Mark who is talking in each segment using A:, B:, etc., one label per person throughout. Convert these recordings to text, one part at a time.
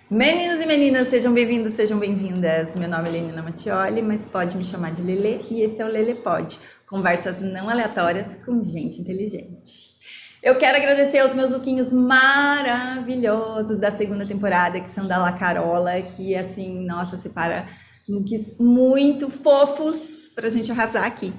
A: Meninos e meninas, sejam bem-vindos, sejam bem-vindas. Meu nome é Lenina Mattioli, mas pode me chamar de Lelê e esse é o Lelê Pod, conversas não aleatórias com gente inteligente. Eu quero agradecer aos meus lookinhos maravilhosos da segunda temporada, que são da La Carola, que assim, nossa, separa looks muito fofos pra gente arrasar aqui.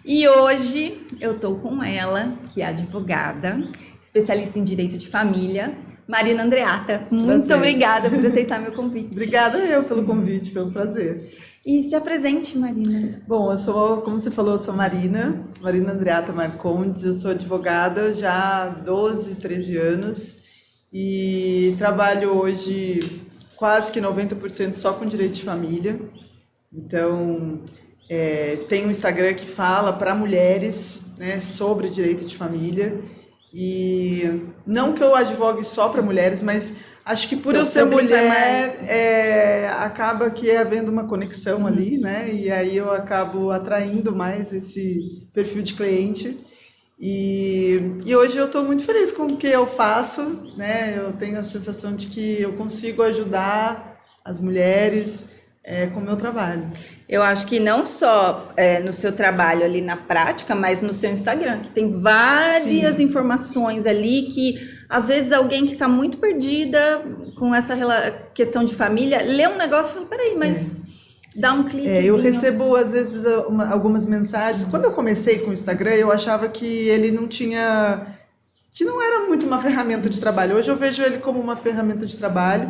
A: E hoje eu tô com ela, que é advogada, especialista em direito de família, Marina Andreatta. Muito obrigada por aceitar meu convite.
B: Obrigada eu pelo convite, foi um prazer.
A: E se apresente, Marina.
B: Bom, eu sou, como você falou, eu sou Marina Andreatta Marcondes, eu sou advogada já há 12, 13 anos e trabalho hoje quase que 90% só com direito de família. Então, tem um Instagram que fala para mulheres, né, sobre direito de família. E não que eu advogue só para mulheres, mas acho que por eu ser mulher, acaba que havendo uma conexão ali, né? E aí eu acabo atraindo mais esse perfil de cliente. E hoje eu estou muito feliz com o que eu faço, né? Eu tenho a sensação de que eu consigo ajudar as mulheres com o meu trabalho.
A: Eu acho que não só no seu trabalho ali na prática, mas no seu Instagram, que tem várias informações ali que, às vezes, alguém que está muito perdida com essa questão de família, lê um negócio e fala, peraí, mas dá um cliquezinho.
B: Eu recebo, às vezes, algumas mensagens. Quando eu comecei com o Instagram, eu achava que ele não tinha... que não era muito uma ferramenta de trabalho. Hoje eu vejo ele como uma ferramenta de trabalho.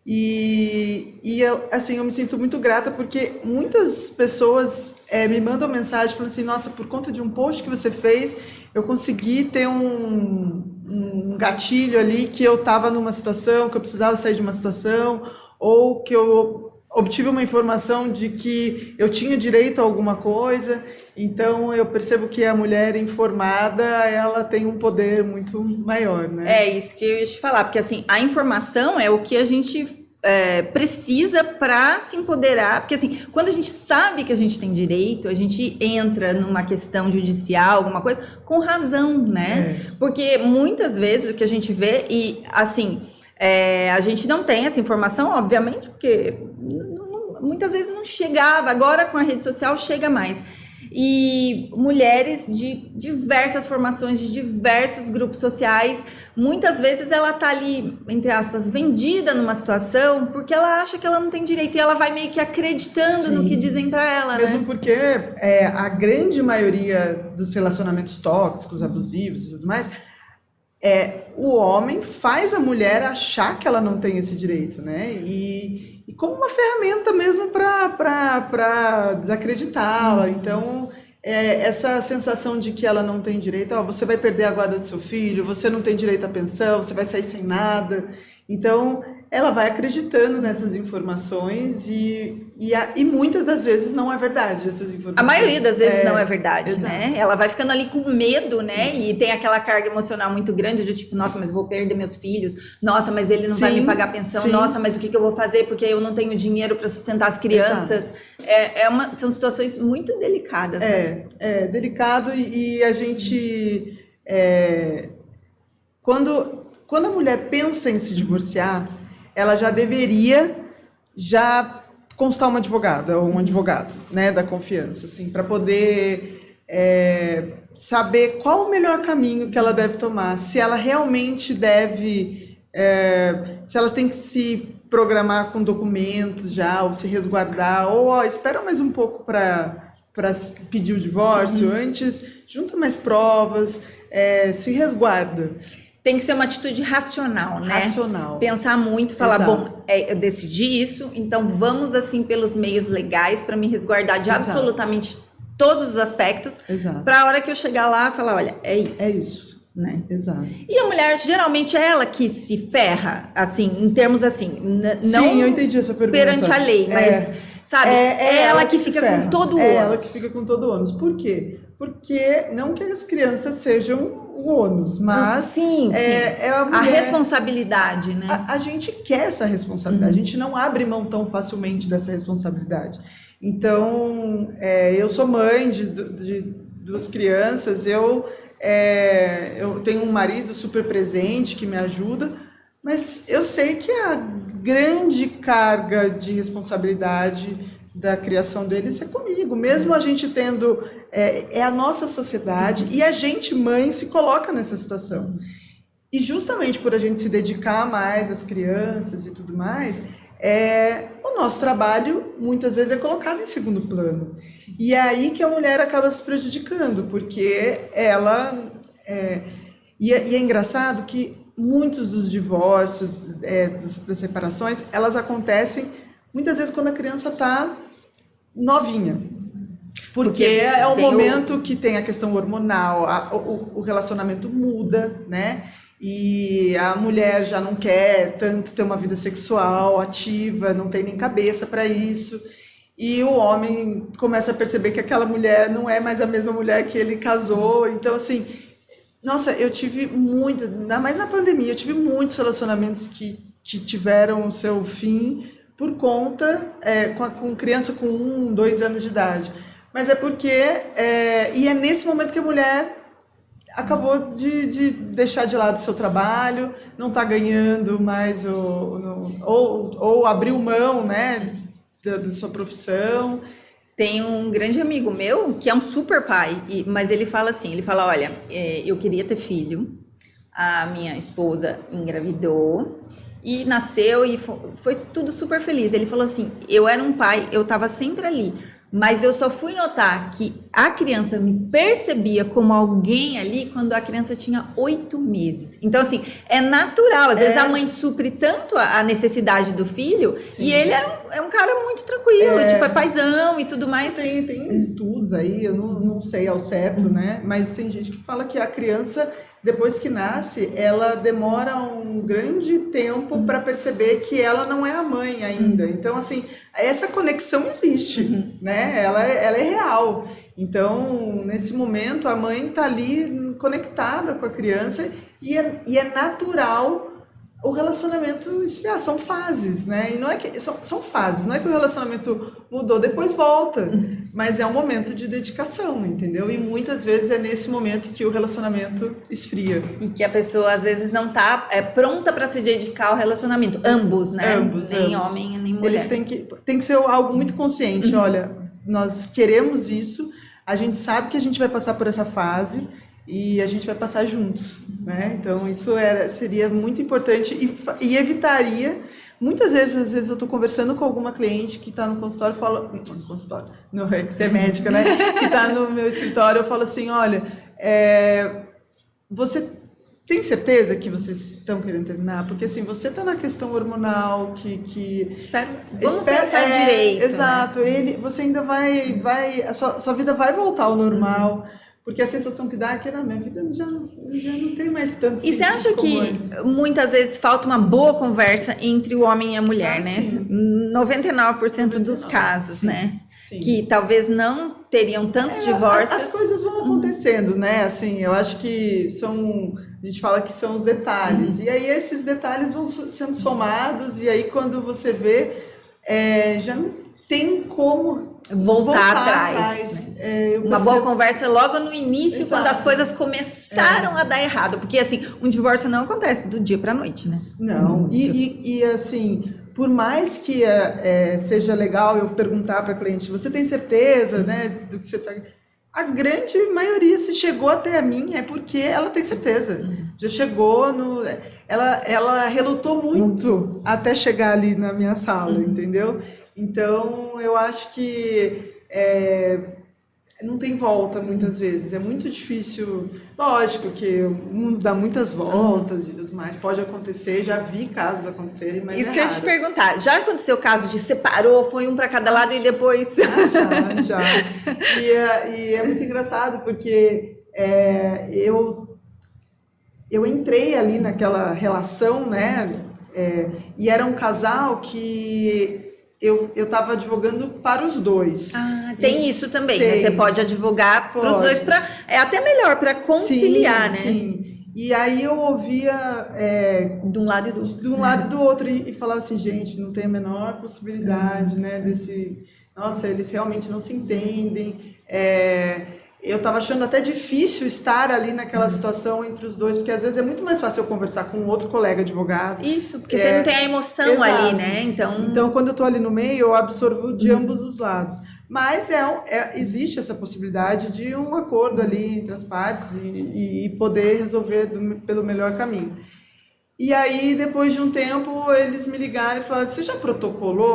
B: E eu, assim, eu me sinto muito grata porque muitas pessoas me mandam mensagem falando assim, nossa, por conta de um post que você fez, eu consegui ter um gatilho ali que eu estava numa situação, que eu precisava sair de uma situação, ou que eu obtive uma informação de que eu tinha direito a alguma coisa. Então eu percebo que a mulher informada, ela tem um poder muito maior, né?
A: É isso que eu ia te falar, porque assim, a informação é o que a gente precisa para se empoderar, porque assim, quando a gente sabe que a gente tem direito, a gente entra numa questão judicial, alguma coisa, com razão, né? Porque muitas vezes o que a gente vê, e assim, a gente não tem essa informação, obviamente, porque muitas vezes não chegava, agora com a rede social chega mais. E mulheres de diversas formações, de diversos grupos sociais, muitas vezes ela tá ali, entre aspas, vendida numa situação porque ela acha que ela não tem direito e ela vai meio que acreditando no que dizem para ela,
B: mesmo,
A: né?
B: Porque a grande maioria dos relacionamentos tóxicos, abusivos e tudo mais, o homem faz a mulher achar que ela não tem esse direito, né? E como uma ferramenta mesmo para desacreditá-la. Então, essa sensação de que ela não tem direito, você vai perder a guarda do seu filho, você não tem direito à pensão, você vai sair sem nada. Então, ela vai acreditando nessas informações e muitas das vezes não é verdade essas informações.
A: A maioria das vezes não é verdade,
B: exato.
A: Né? Ela vai ficando ali com medo, né? Isso. E tem aquela carga emocional muito grande do tipo, nossa, mas eu vou perder meus filhos, nossa, mas ele não vai me pagar pensão, nossa, mas o que eu vou fazer porque eu não tenho dinheiro para sustentar as crianças. São situações muito delicadas. Né?
B: É delicado e a gente... Quando a mulher pensa em se divorciar, ela já deveria constar uma advogada ou um advogado, né, da confiança, assim, para poder saber qual o melhor caminho que ela deve tomar, se ela realmente deve, se ela tem que se programar com documentos já, ou se resguardar, ou espera mais um pouco para pedir o divórcio, antes junta mais provas, se resguarda.
A: Tem que ser uma atitude racional, né?
B: Racional.
A: Pensar muito, falar,
B: Exato.
A: bom, eu decidi isso, então vamos assim pelos meios legais para me resguardar de absolutamente todos os aspectos, para a hora que eu chegar lá, falar, olha, é isso.
B: É isso.
A: Né?
B: Exato.
A: E a mulher, geralmente, é ela que se ferra, assim, em termos assim, não
B: Sim, eu entendi essa pergunta.
A: Perante a lei, mas, sabe, ela que fica com todo o ônus.
B: É ela que fica com todo o ônus. Por quê? Porque não que as crianças sejam o ônus, mas
A: sim.
B: a mulher,
A: a responsabilidade, né?
B: A gente quer essa responsabilidade, a gente não abre mão tão facilmente dessa responsabilidade. Então, eu sou mãe de duas crianças, eu tenho um marido super presente que me ajuda, Mas eu sei que a grande carga de responsabilidade da criação deles é comigo, mesmo a gente tendo, é a nossa sociedade, e a gente, mãe, se coloca nessa situação. E justamente por a gente se dedicar mais às crianças e tudo mais, o nosso trabalho muitas vezes é colocado em segundo plano. Sim. E é aí que a mulher acaba se prejudicando, porque ela... E é engraçado que muitos dos divórcios, das separações, elas acontecem muitas vezes quando a criança está novinha. Porque é o momento que tem a questão hormonal, o relacionamento muda, né? E a mulher já não quer tanto ter uma vida sexual ativa, não tem nem cabeça para isso. E o homem começa a perceber que aquela mulher não é mais a mesma mulher que ele casou. Então, assim, nossa, eu tive muito, ainda mais na pandemia, eu tive muitos relacionamentos que tiveram o seu fim por conta, com criança com 1, 2 anos de idade. Mas é porque, e é nesse momento que a mulher acabou de deixar de lado o seu trabalho, não está ganhando mais, ou abriu mão, né, da sua profissão.
A: Tem um grande amigo meu que é um super pai, mas ele fala assim, olha, eu queria ter filho, a minha esposa engravidou e nasceu e foi tudo super feliz. Ele falou assim, eu era um pai, eu estava sempre ali, mas eu só fui notar que a criança me percebia como alguém ali quando a criança tinha 8 meses. Então, assim, é natural. Às vezes a mãe supre tanto a necessidade do filho. Sim. E ele é um cara muito tranquilo, tipo, é paizão e tudo mais.
B: Tem estudos aí, eu não sei ao certo, né? Mas tem gente que fala que a criança, depois que nasce, ela demora um grande tempo para perceber que ela não é a mãe ainda. Então, assim, essa conexão existe, né? Ela é real. Então, nesse momento, a mãe está ali conectada com a criança e é natural o relacionamento esfriar. São fases, né? E não é que são fases, não é que o relacionamento mudou, depois volta, mas é um momento de dedicação, entendeu? E muitas vezes é nesse momento que o relacionamento esfria.
A: E que a pessoa, às vezes, não está pronta para se dedicar ao relacionamento. Ambos, né? Nem homem, nem mulher.
B: Eles tem que ser algo muito consciente. Olha, nós queremos isso, a gente sabe que a gente vai passar por essa fase e a gente vai passar juntos, né? Então, isso seria muito importante e evitaria... Muitas vezes, às vezes eu estou conversando com alguma cliente que está no consultório e fala... No consultório, não é que você é médica, né? Que está no meu escritório, eu falo assim, olha, você tem certeza que vocês estão querendo terminar? Porque, assim, você está na questão hormonal
A: Vamos pensar direito.
B: Exato. Né? Você ainda vai a sua vida vai voltar ao normal. Porque a sensação que dá é que na minha vida já não tem mais tanto sentido.
A: E você acha que muitas vezes falta uma boa conversa entre o homem e a mulher, né? Sim. 99% dos casos, sim. Né? Sim. Que talvez não teriam tantos divórcios.
B: As coisas vão acontecendo, né? Assim, eu acho que a gente fala que são os detalhes. E aí esses detalhes vão sendo somados e aí quando você vê, já não tem como
A: voltar atrás. Né? Uma boa conversa logo no início, exato. Quando as coisas começaram a dar errado. Porque, assim, um divórcio não acontece do dia para a noite, né?
B: Não. E assim, por mais que seja legal eu perguntar para a cliente, você tem certeza, né, do que você está... A grande maioria, se chegou até a mim, é porque ela tem certeza. Já chegou Ela relutou muito até chegar ali na minha sala, entendeu? Então, eu acho que não tem volta muitas vezes. É muito difícil. Lógico que o mundo dá muitas voltas e tudo mais. Pode acontecer, já vi casos acontecerem, mas
A: isso que eu ia te perguntar. Já aconteceu o caso de separou, foi um para cada lado e depois...
B: Já. E é muito engraçado, porque eu entrei ali naquela relação, né? E era um casal que... Eu estava advogando para os dois.
A: Ah, tem isso também. Né? Você pode advogar para os dois, é até melhor para conciliar, sim, né?
B: Sim. E aí eu ouvia
A: de um lado e do outro.
B: De um lado e do outro e falava assim, gente, não tem a menor possibilidade, né? Nossa, eles realmente não se entendem. eu estava achando até difícil estar ali naquela situação entre os dois, porque às vezes é muito mais fácil eu conversar com outro colega advogado.
A: Isso, porque você não tem a emoção ali, né?
B: Então, quando eu estou ali no meio, eu absorvo de ambos os lados. Mas existe essa possibilidade de um acordo ali entre as partes e poder resolver pelo melhor caminho. E aí, depois de um tempo, eles me ligaram e falaram: você já protocolou?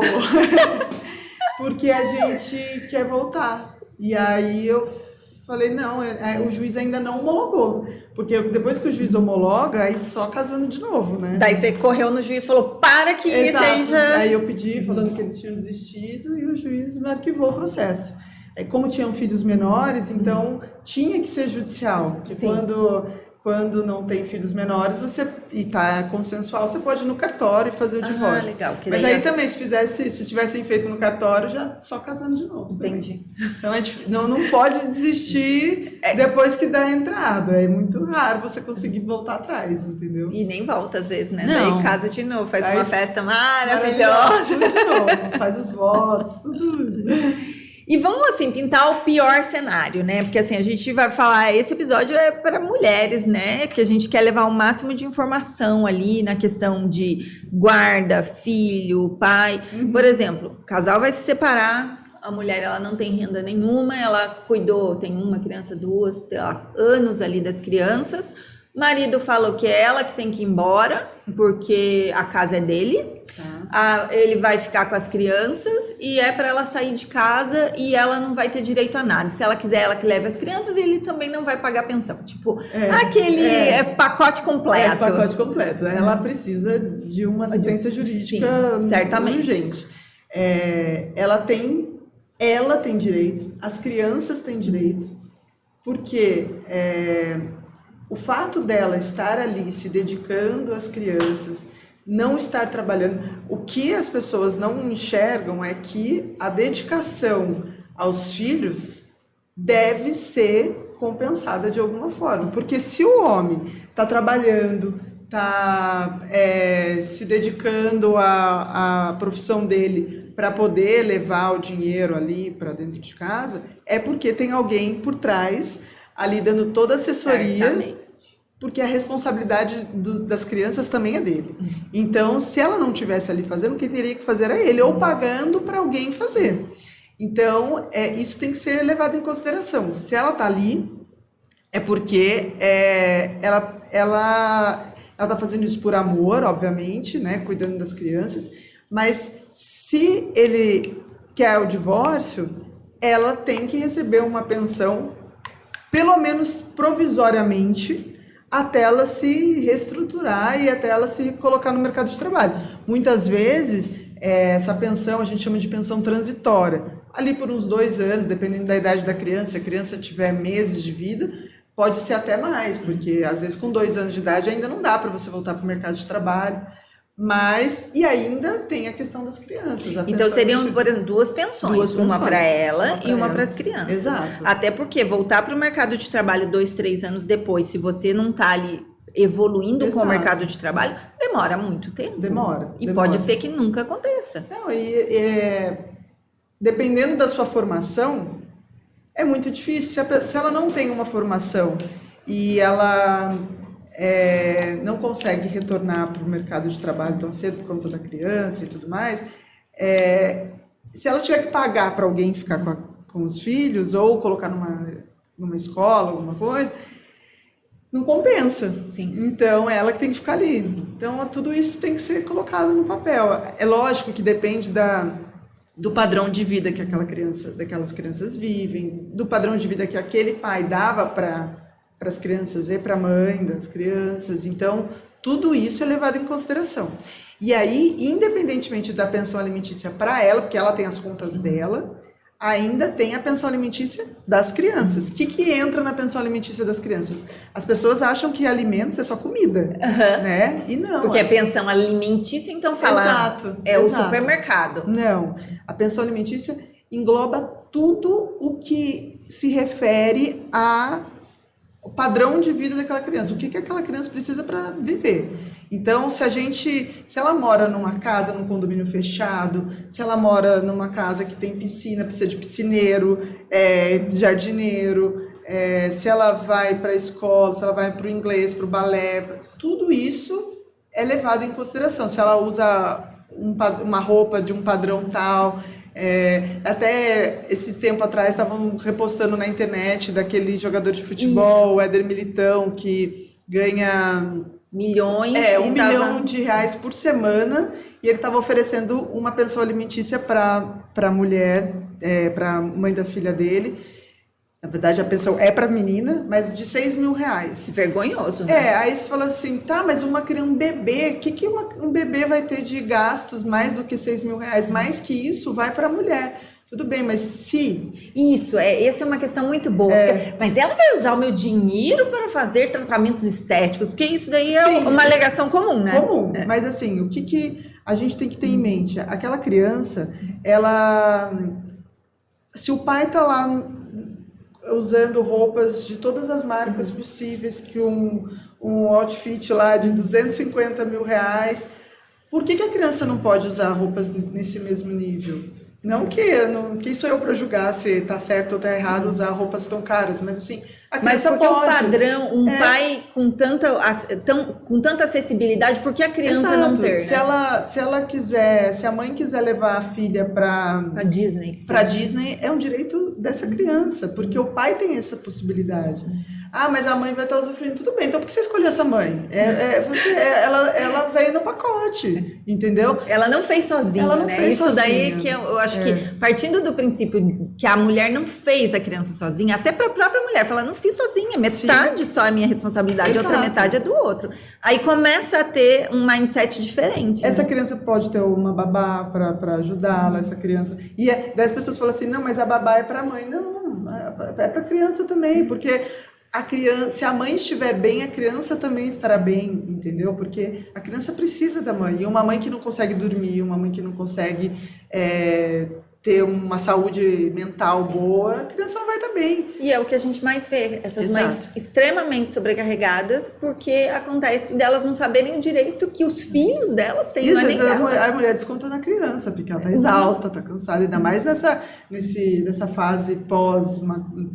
B: Porque a gente quer voltar. E aí eu falei: não, o juiz ainda não homologou. Porque depois que o juiz homologa, aí só casando de novo, né?
A: Daí você correu no juiz e falou: para que
B: Exato.
A: isso aí já...
B: Aí eu pedi, falando que eles tinham desistido, e o juiz me arquivou o processo. Como tinham filhos menores, então tinha que ser judicial. Porque quando não tem filhos menores, e tá consensual, você pode ir no cartório e fazer o divórcio.
A: Legal.
B: Mas aí também, se tivessem feito no cartório, já só casando de novo.
A: Entendi.
B: Também. Então não pode desistir depois que dá a entrada. É muito raro você conseguir voltar atrás, entendeu?
A: E nem volta às vezes, né?
B: Não.
A: Daí casa de novo, faz uma festa maravilhosa.
B: Tudo de novo, faz os votos, tudo.
A: E vamos, assim, pintar o pior cenário, né? Porque, assim, a gente vai falar... Esse episódio é para mulheres, né? Que a gente quer levar o máximo de informação ali na questão de guarda, filho, pai. Por exemplo, o casal vai se separar, a mulher, ela não tem renda nenhuma, ela cuidou, tem uma criança, duas, anos ali das crianças. Marido fala que é ela que tem que ir embora, porque a casa é dele. Ele vai ficar com as crianças e é para ela sair de casa e ela não vai ter direito a nada. Se ela quiser, ela que leve as crianças e ele também não vai pagar pensão. Tipo, pacote completo.
B: Pacote completo. Ela precisa de uma assistência jurídica.
A: Sim, certamente.
B: Urgente. Ela tem direitos, as crianças têm direitos, porque o fato dela estar ali se dedicando às crianças, não estar trabalhando, o que as pessoas não enxergam é que a dedicação aos filhos deve ser compensada de alguma forma, porque se o homem está trabalhando, está se dedicando à profissão dele para poder levar o dinheiro ali para dentro de casa, é porque tem alguém por trás ali dando toda a assessoria. Certamente. Porque a responsabilidade das crianças também é dele. Então, se ela não estivesse ali fazendo, quem teria que fazer é ele, ou pagando para alguém fazer. Então, isso tem que ser levado em consideração. Se ela está ali, é porque ela está fazendo isso por amor, obviamente, né, cuidando das crianças, mas se ele quer o divórcio, ela tem que receber uma pensão, pelo menos provisoriamente, até ela se reestruturar e até ela se colocar no mercado de trabalho. Muitas vezes, essa pensão a gente chama de pensão transitória. Ali por uns 2 anos, dependendo da idade da criança, se a criança tiver meses de vida, pode ser até mais, porque às vezes com 2 anos de idade ainda não dá para você voltar para o mercado de trabalho. Mas, e ainda tem a questão das crianças.
A: Então seriam, por exemplo, 2 pensões, uma para ela e uma para as crianças.
B: Exato.
A: Até porque voltar para o mercado de trabalho 2, 3 anos depois, se você não está ali evoluindo com o mercado de trabalho, demora muito tempo.
B: Demora.
A: Pode ser que nunca aconteça.
B: Não, dependendo da sua formação, é muito difícil. Se ela não tem uma formação e ela não consegue retornar para o mercado de trabalho tão cedo por conta da criança e tudo mais, se ela tiver que pagar para alguém ficar com os filhos ou colocar numa escola, alguma coisa, não compensa.
A: Sim.
B: Então, é ela que tem que ficar ali. Então, tudo isso tem que ser colocado no papel. É lógico que depende do padrão de vida que daquelas crianças vivem, do padrão de vida que aquele pai dava para as crianças e para a mãe das crianças. Então, tudo isso é levado em consideração. E aí, independentemente da pensão alimentícia para ela, porque ela tem as contas dela, ainda tem a pensão alimentícia das crianças. O que entra na pensão alimentícia das crianças? As pessoas acham que alimentos é só comida, né? E não.
A: Porque é pensão alimentícia, então fala...
B: Exato.
A: O supermercado.
B: Não. A pensão alimentícia engloba tudo o que se refere o padrão de vida daquela criança, o que aquela criança precisa para viver. Então, se ela mora numa casa, num condomínio fechado, se ela mora numa casa que tem piscina, precisa de piscineiro, jardineiro, se ela vai para a escola, se ela vai para o inglês, para o balé, tudo isso é levado em consideração. Se ela usa uma roupa de um padrão tal. Até esse tempo atrás estavam repostando na internet daquele jogador de futebol, o Éder Militão, que ganha
A: milhões,
B: R$1 milhão por semana, e ele estava oferecendo uma pensão alimentícia para a mulher, para a mãe da filha dele. Na verdade, a pensão é para a menina, mas de R$6 mil.
A: Vergonhoso, né?
B: Aí você fala assim, tá, mas um bebê, o que um bebê vai ter de gastos mais do que R$6 mil? Mais que isso, vai para a mulher. Tudo bem, mas se...
A: Isso, essa é uma questão muito boa. Mas ela vai usar o meu dinheiro para fazer tratamentos estéticos? Porque isso daí é uma alegação comum, né?
B: Comum, mas assim, o que a gente tem que ter em mente? Aquela criança, ela... Se o pai tá lá usando roupas de todas as marcas possíveis, que um outfit lá de R$250 mil, por que a criança não pode usar roupas nesse mesmo nível? Não, quem sou eu para julgar se tá certo ou tá errado usar roupas tão caras, mas assim, a criança
A: porque
B: pode.
A: O padrão, pai com tanta acessibilidade, por que a criança não ter? Né?
B: Se ela quiser, se a mãe quiser levar a filha para
A: Disney,
B: Disney, é um direito dessa criança, porque o pai tem essa possibilidade. Mas a mãe vai estar usufruindo, tudo bem. Então por que você escolheu essa mãe? Ela veio no pacote, entendeu?
A: Ela não fez sozinha,
B: ela não
A: né?
B: Fez
A: Isso
B: sozinha.
A: Daí que eu acho que, partindo do princípio que a mulher não fez a criança sozinha, até para a própria mulher, fala, não fiz sozinha, metade só é minha responsabilidade, a outra metade é do outro. Aí começa a ter um mindset diferente.
B: Essa criança pode ter uma babá para ajudá-la, essa criança. E daí as pessoas falam assim, não, mas a babá é para a mãe. Não, é para a criança também, porque a criança, se a mãe estiver bem, a criança também estará bem, entendeu? Porque a criança precisa da mãe. E uma mãe que não consegue dormir, uma mãe que não consegue ter uma saúde mental boa, a criança não vai estar bem.
A: E é o que a gente mais vê, essas mães extremamente sobrecarregadas, porque acontece delas não saberem o direito que os filhos delas têm.
B: Isso, a mulher desconta na criança, porque ela está exausta, está cansada, ainda mais nessa fase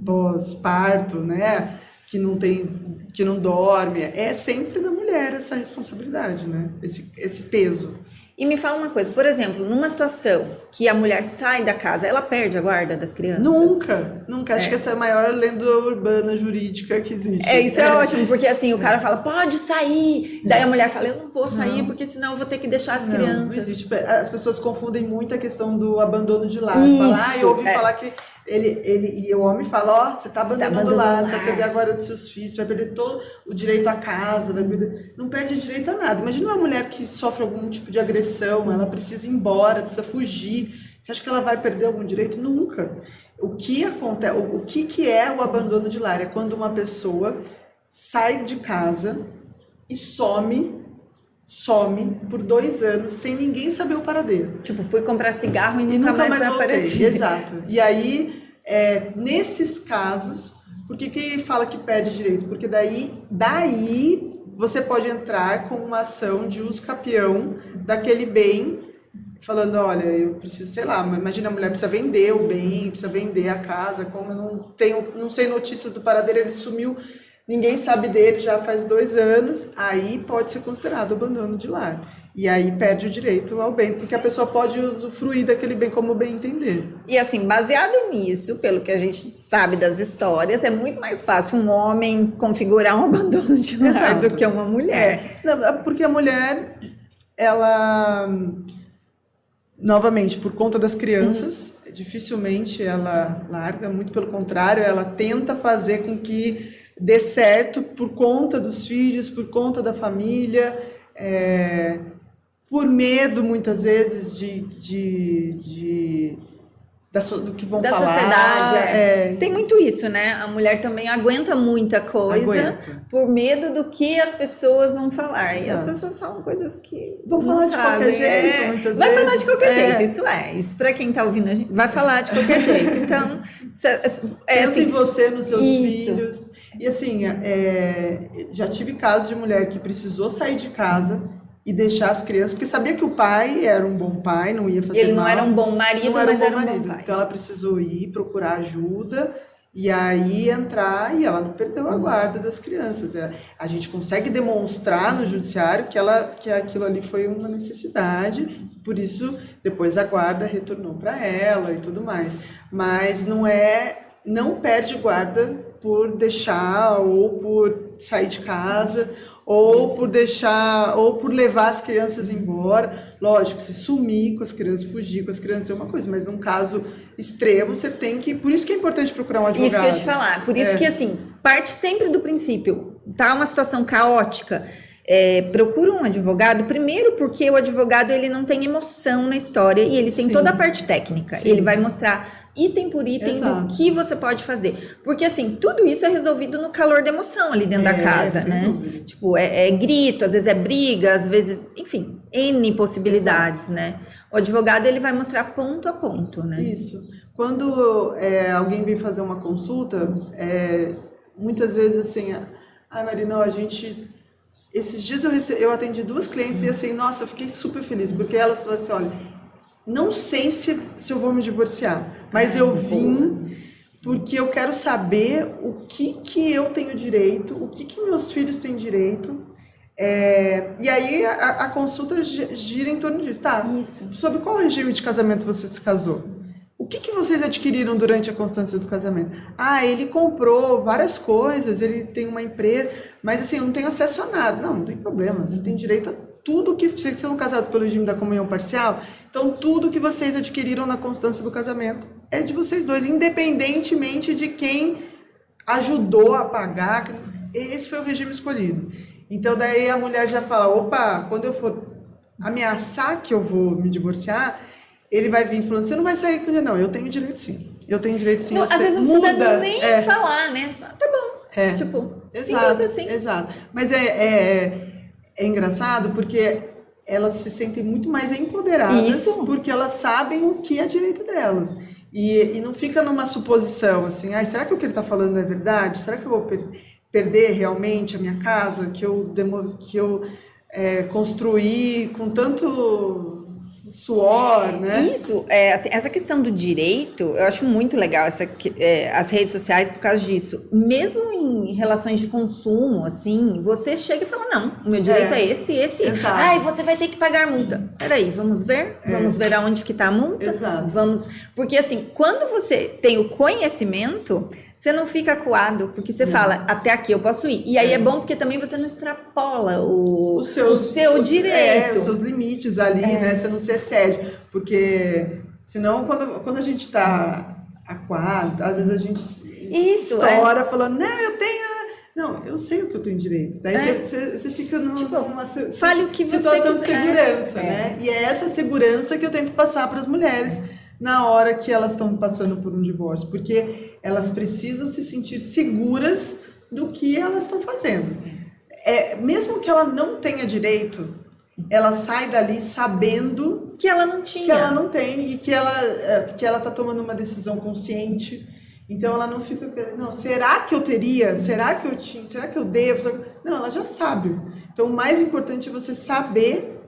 B: pós-parto, né? Que não dorme. É sempre da mulher essa responsabilidade, né? Esse peso.
A: E me fala uma coisa, por exemplo, numa situação que a mulher sai da casa, ela perde a guarda das crianças?
B: Nunca. Acho que essa é a maior lenda urbana jurídica que existe.
A: Isso é ótimo, porque assim, o cara fala, pode sair. Daí a mulher fala, eu não vou sair, porque senão eu vou ter que deixar as crianças.
B: Não existe. As pessoas confundem muito a questão do abandono de lar. Fala, eu ouvi falar que e o homem fala, você está abandonando o lar, você vai perder a guarda dos seus filhos, você vai perder todo o direito à casa, não perde direito a nada. Imagina uma mulher que sofre algum tipo de agressão, ela precisa ir embora, precisa fugir. Você acha que ela vai perder algum direito? Nunca. O que acontece? O que é o abandono de lar? É quando uma pessoa sai de casa e some por 2 anos sem ninguém saber o paradeiro.
A: Tipo, fui comprar cigarro e nunca mais apareci.
B: Exato. E aí, nesses casos, por que fala que perde direito? Porque daí você pode entrar com uma ação de uso capião daquele bem, falando, olha, eu preciso, sei lá, imagina a mulher precisa vender o bem, precisa vender a casa, como eu não sei notícias do paradeiro, ele sumiu, ninguém sabe dele já faz 2 anos, aí pode ser considerado abandono de lar. E aí perde o direito ao bem, porque a pessoa pode usufruir daquele bem como bem entender.
A: E assim, baseado nisso, pelo que a gente sabe das histórias, é muito mais fácil um homem configurar um abandono de lar do que uma mulher.
B: Porque a mulher, ela, novamente, por conta das crianças, dificilmente ela larga, muito pelo contrário, ela tenta fazer com que dê certo por conta dos filhos, por conta da família, por medo, muitas vezes, do que vão falar. Da
A: sociedade. Tem muito isso, né? A mulher também aguenta muita coisa por medo do que as pessoas vão falar.
B: Exato.
A: E as pessoas falam coisas que
B: vão falar de qualquer jeito, muitas
A: vai
B: vezes.
A: Falar de qualquer jeito, isso para quem tá ouvindo a gente, vai falar de qualquer jeito. Então,
B: pensa assim, em você, nos seus filhos. E assim, já tive casos de mulher que precisou sair de casa e deixar as crianças, porque sabia que o pai era um bom pai, não ia fazer mal.
A: Ele não era um bom marido, mas era um bom pai.
B: Então ela precisou ir procurar ajuda E aí entrar, e ela não perdeu a guarda das crianças. A gente consegue demonstrar no judiciário que aquilo ali foi uma necessidade, por isso depois a guarda retornou para ela e tudo mais. Mas não perde guarda por deixar ou por sair de casa ou por deixar, ou por levar as crianças embora. Lógico, se sumir com as crianças, fugir com as crianças é uma coisa, mas num caso extremo você tem que... Por isso que é importante procurar um advogado.
A: Isso que eu ia te falar, por isso que assim, parte sempre do princípio, tá uma situação caótica, procura um advogado, primeiro porque o advogado ele não tem emoção na história e ele tem toda a parte técnica, ele vai mostrar item por item do que você pode fazer, porque assim, tudo isso é resolvido no calor da emoção ali dentro da casa, né? Dúvida. Tipo, grito, às vezes é briga, às vezes, enfim, N possibilidades, né? O advogado ele vai mostrar ponto a ponto, né?
B: Isso. Quando alguém vem fazer uma consulta, muitas vezes assim, Marina, a gente... Esses dias eu atendi 2 clientes e assim, nossa, eu fiquei super feliz, porque elas falaram assim, olha, não sei se eu vou me divorciar, mas eu vim porque eu quero saber o que eu tenho direito, o que meus filhos têm direito. E aí a consulta gira em torno disso. Tá,
A: isso.
B: Sobre qual regime de casamento você se casou? O que vocês adquiriram durante a constância do casamento? Ele comprou várias coisas, ele tem uma empresa, mas assim, eu não tenho acesso a nada. Não tem problema, você tem direito a tudo que... Vocês são casados pelo regime da comunhão parcial, então tudo que vocês adquiriram na constância do casamento é de vocês dois, independentemente de quem ajudou a pagar. Esse foi o regime escolhido. Então daí a mulher já fala, opa, quando eu for ameaçar que eu vou me divorciar, ele vai vir falando, você não vai sair com ele, não, eu tenho direito sim. Eu tenho direito sim.
A: Não, às vezes não precisa nem falar, né? Tá bom. Tipo,
B: exato,
A: simples assim.
B: Exato. Mas é engraçado porque elas se sentem muito mais empoderadas porque elas sabem o que é direito delas. E não fica numa suposição assim, será que o que ele está falando é verdade? Será que eu vou perder realmente a minha casa que eu construí com tanto suor, né?
A: Isso, assim, essa questão do direito, eu acho muito legal as redes sociais por causa disso. Mesmo em relações de consumo, assim, você chega e fala, não, o meu direito é esse.
B: Exato.
A: Você vai ter que pagar a multa. Peraí, vamos ver? Vamos ver aonde que tá a multa?
B: Exato.
A: Porque assim, quando você tem o conhecimento, você não fica acuado, porque você fala, até aqui eu posso ir. E aí é bom porque também você não extrapola o seu direito.
B: Os seus limites ali, né? Você não se excede. Porque senão, quando a gente tá acuado, às vezes a gente estoura falando, não, eu tenho... Não, eu sei o que eu tenho direito. Daí você fica numa
A: fale o que
B: situação
A: você
B: de segurança, né? E é essa segurança que eu tento passar para as mulheres na hora que elas estão passando por um divórcio, porque elas precisam se sentir seguras do que elas estão fazendo. Mesmo que ela não tenha direito, ela sai dali sabendo
A: que ela não tinha,
B: que ela não tem e que ela está tomando uma decisão consciente. Então ela não fica, não, será que eu teria? Será que eu tinha? Será que eu devo? Não, ela já sabe. Então o mais importante é você saber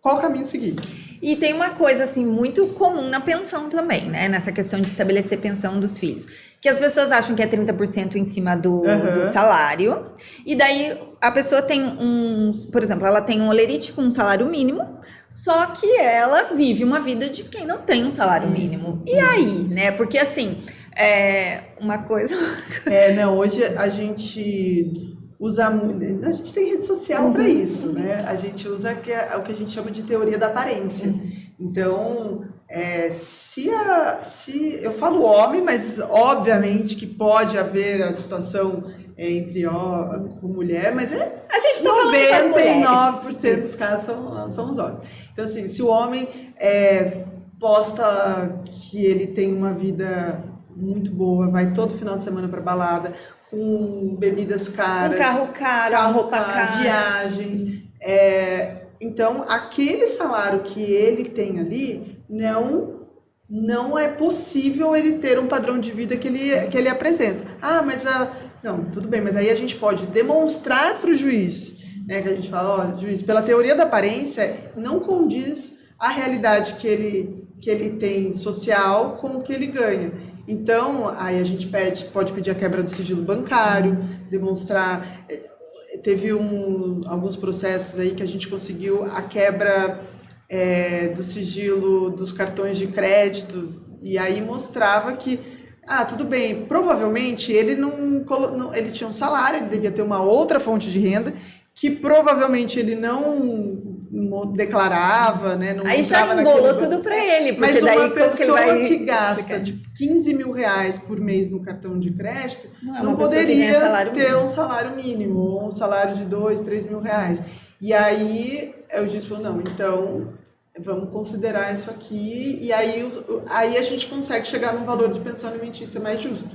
B: qual caminho seguir.
A: E tem uma coisa, assim, muito comum na pensão também, né? Nessa questão de estabelecer pensão dos filhos. Que as pessoas acham que é 30% em cima do salário. E daí a pessoa tem por exemplo, ela tem um olerite com um salário mínimo, só que ela vive uma vida de quem não tem um salário mínimo. E aí, né? Porque assim, uma coisa...
B: não, hoje a gente... a gente tem rede social para isso, né? A gente usa o que a gente chama de teoria da aparência. Então, se eu falo homem, mas obviamente que pode haver a situação entre com mulher, mas
A: a gente tá falando
B: 99% dos casos são os homens. Então, assim, se o homem posta que ele tem uma vida muito boa, vai todo final de semana para balada, com bebidas caras,
A: um carro caro, roupa cara,
B: viagens. Então, aquele salário que ele tem ali, não é possível ele ter um padrão de vida que ele apresenta. Não, tudo bem, mas aí a gente pode demonstrar para o juiz, né, que a gente fala, juiz, pela teoria da aparência, não condiz a realidade que ele tem social com o que ele ganha. Então, aí a gente pode pedir a quebra do sigilo bancário, demonstrar... Teve alguns processos aí que a gente conseguiu a quebra do sigilo dos cartões de crédito, e aí mostrava que, tudo bem, provavelmente ele ele tinha um salário, ele devia ter uma outra fonte de renda, que provavelmente ele não declarava, né? Não
A: aí já embolou tudo para ele, porque
B: mas
A: daí
B: uma pessoa que gasta
A: explicar?
B: tipo, 15 mil reais por mês no cartão de crédito não
A: poderia
B: ter um salário mínimo, ou um salário de 2, 3 mil reais. E aí o juiz falou, não, então vamos considerar isso aqui, e aí a gente consegue chegar num valor de pensão alimentícia mais justo.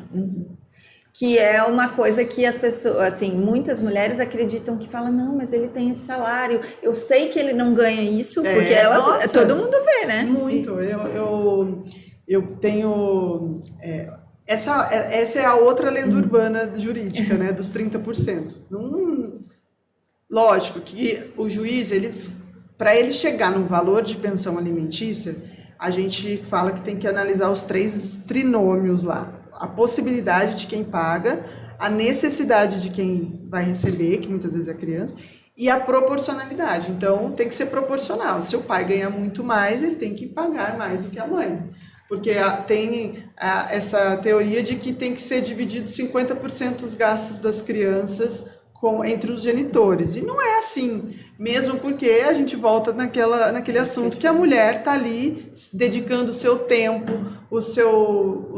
A: Que é uma coisa que as pessoas, assim, muitas mulheres acreditam que falam, não, mas ele tem esse salário, eu sei que ele não ganha isso, porque todo mundo vê, né?
B: Muito, eu tenho... essa é a outra lenda urbana jurídica, né, dos 30%. Lógico que o juiz, para ele chegar num valor de pensão alimentícia, a gente fala que tem que analisar os 3 trinômios lá. A possibilidade de quem paga, a necessidade de quem vai receber, que muitas vezes é a criança, e a proporcionalidade. Então, tem que ser proporcional. Se o pai ganha muito mais, ele tem que pagar mais do que a mãe. Porque tem essa teoria de que tem que ser dividido 50% dos gastos das crianças entre os genitores. E não é assim, mesmo porque a gente volta naquele assunto que a mulher está ali dedicando o seu tempo, o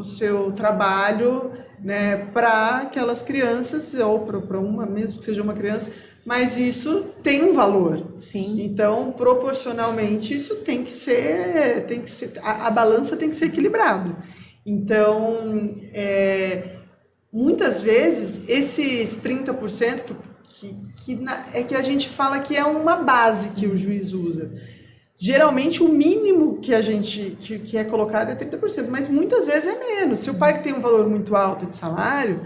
B: seu trabalho, né, para aquelas crianças, ou para uma, mesmo que seja uma criança, mas isso tem um valor.
A: Sim.
B: Então, proporcionalmente, isso tem que ser a balança tem que ser equilibrada. Então, muitas vezes, esses 30% que a gente fala que é uma base que o juiz usa. Geralmente, o mínimo que é colocado é 30%, mas muitas vezes é menos. Se o pai que tem um valor muito alto de salário,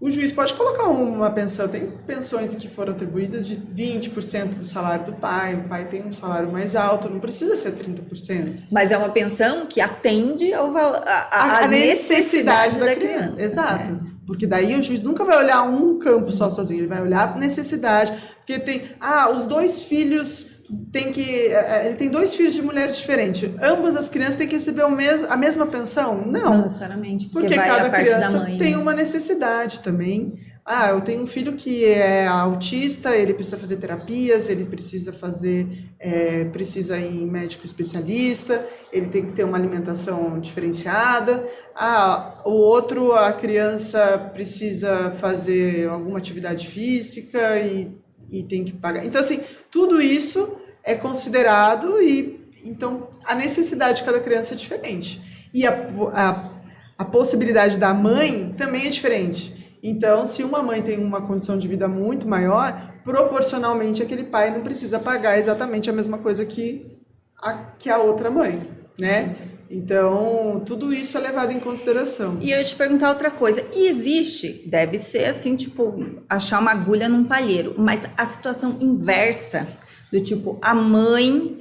B: o juiz pode colocar uma pensão. Tem pensões que foram atribuídas de 20% do salário do pai, o pai tem um salário mais alto, não precisa ser 30%.
A: Mas é uma pensão que atende à necessidade da criança.
B: Exato. Porque daí o juiz nunca vai olhar um campo só sozinho, ele vai olhar a necessidade. Porque tem, os 2 filhos... ele tem 2 filhos de mulheres diferentes. Ambas as crianças têm que receber a mesma pensão? Não.
A: Não necessariamente,
B: porque
A: vai
B: cada
A: a parte
B: criança
A: da mãe,
B: tem
A: né?
B: uma necessidade também. Eu tenho um filho que é autista, ele precisa fazer terapias, ele precisa precisa ir em médico especialista, ele tem que ter uma alimentação diferenciada. O outro, a criança precisa fazer alguma atividade física e tem que pagar. Então, assim, tudo isso é considerado então, a necessidade de cada criança é diferente. E a possibilidade da mãe também é diferente. Então, se uma mãe tem uma condição de vida muito maior, proporcionalmente aquele pai não precisa pagar exatamente a mesma coisa que a outra mãe, né? Então, tudo isso é levado em consideração.
A: E eu ia te perguntar outra coisa. E deve ser assim, tipo, achar uma agulha num palheiro, mas a situação inversa, do tipo, a mãe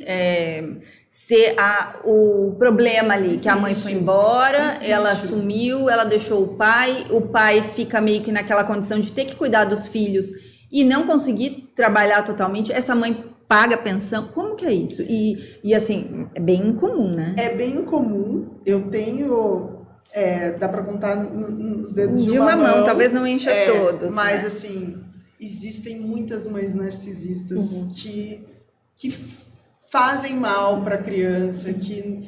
A: ser o problema ali, existe, que a mãe foi embora, existe. Ela sumiu, ela deixou o pai fica meio que naquela condição de ter que cuidar dos filhos e não conseguir trabalhar totalmente, essa mãe paga pensão, como que é isso? E assim, é bem incomum, né?
B: É bem incomum, eu tenho, dá para contar nos dedos de uma mão,
A: talvez não encha todos.
B: Mas
A: né?
B: assim, existem muitas mães narcisistas que fazem mal para a criança, que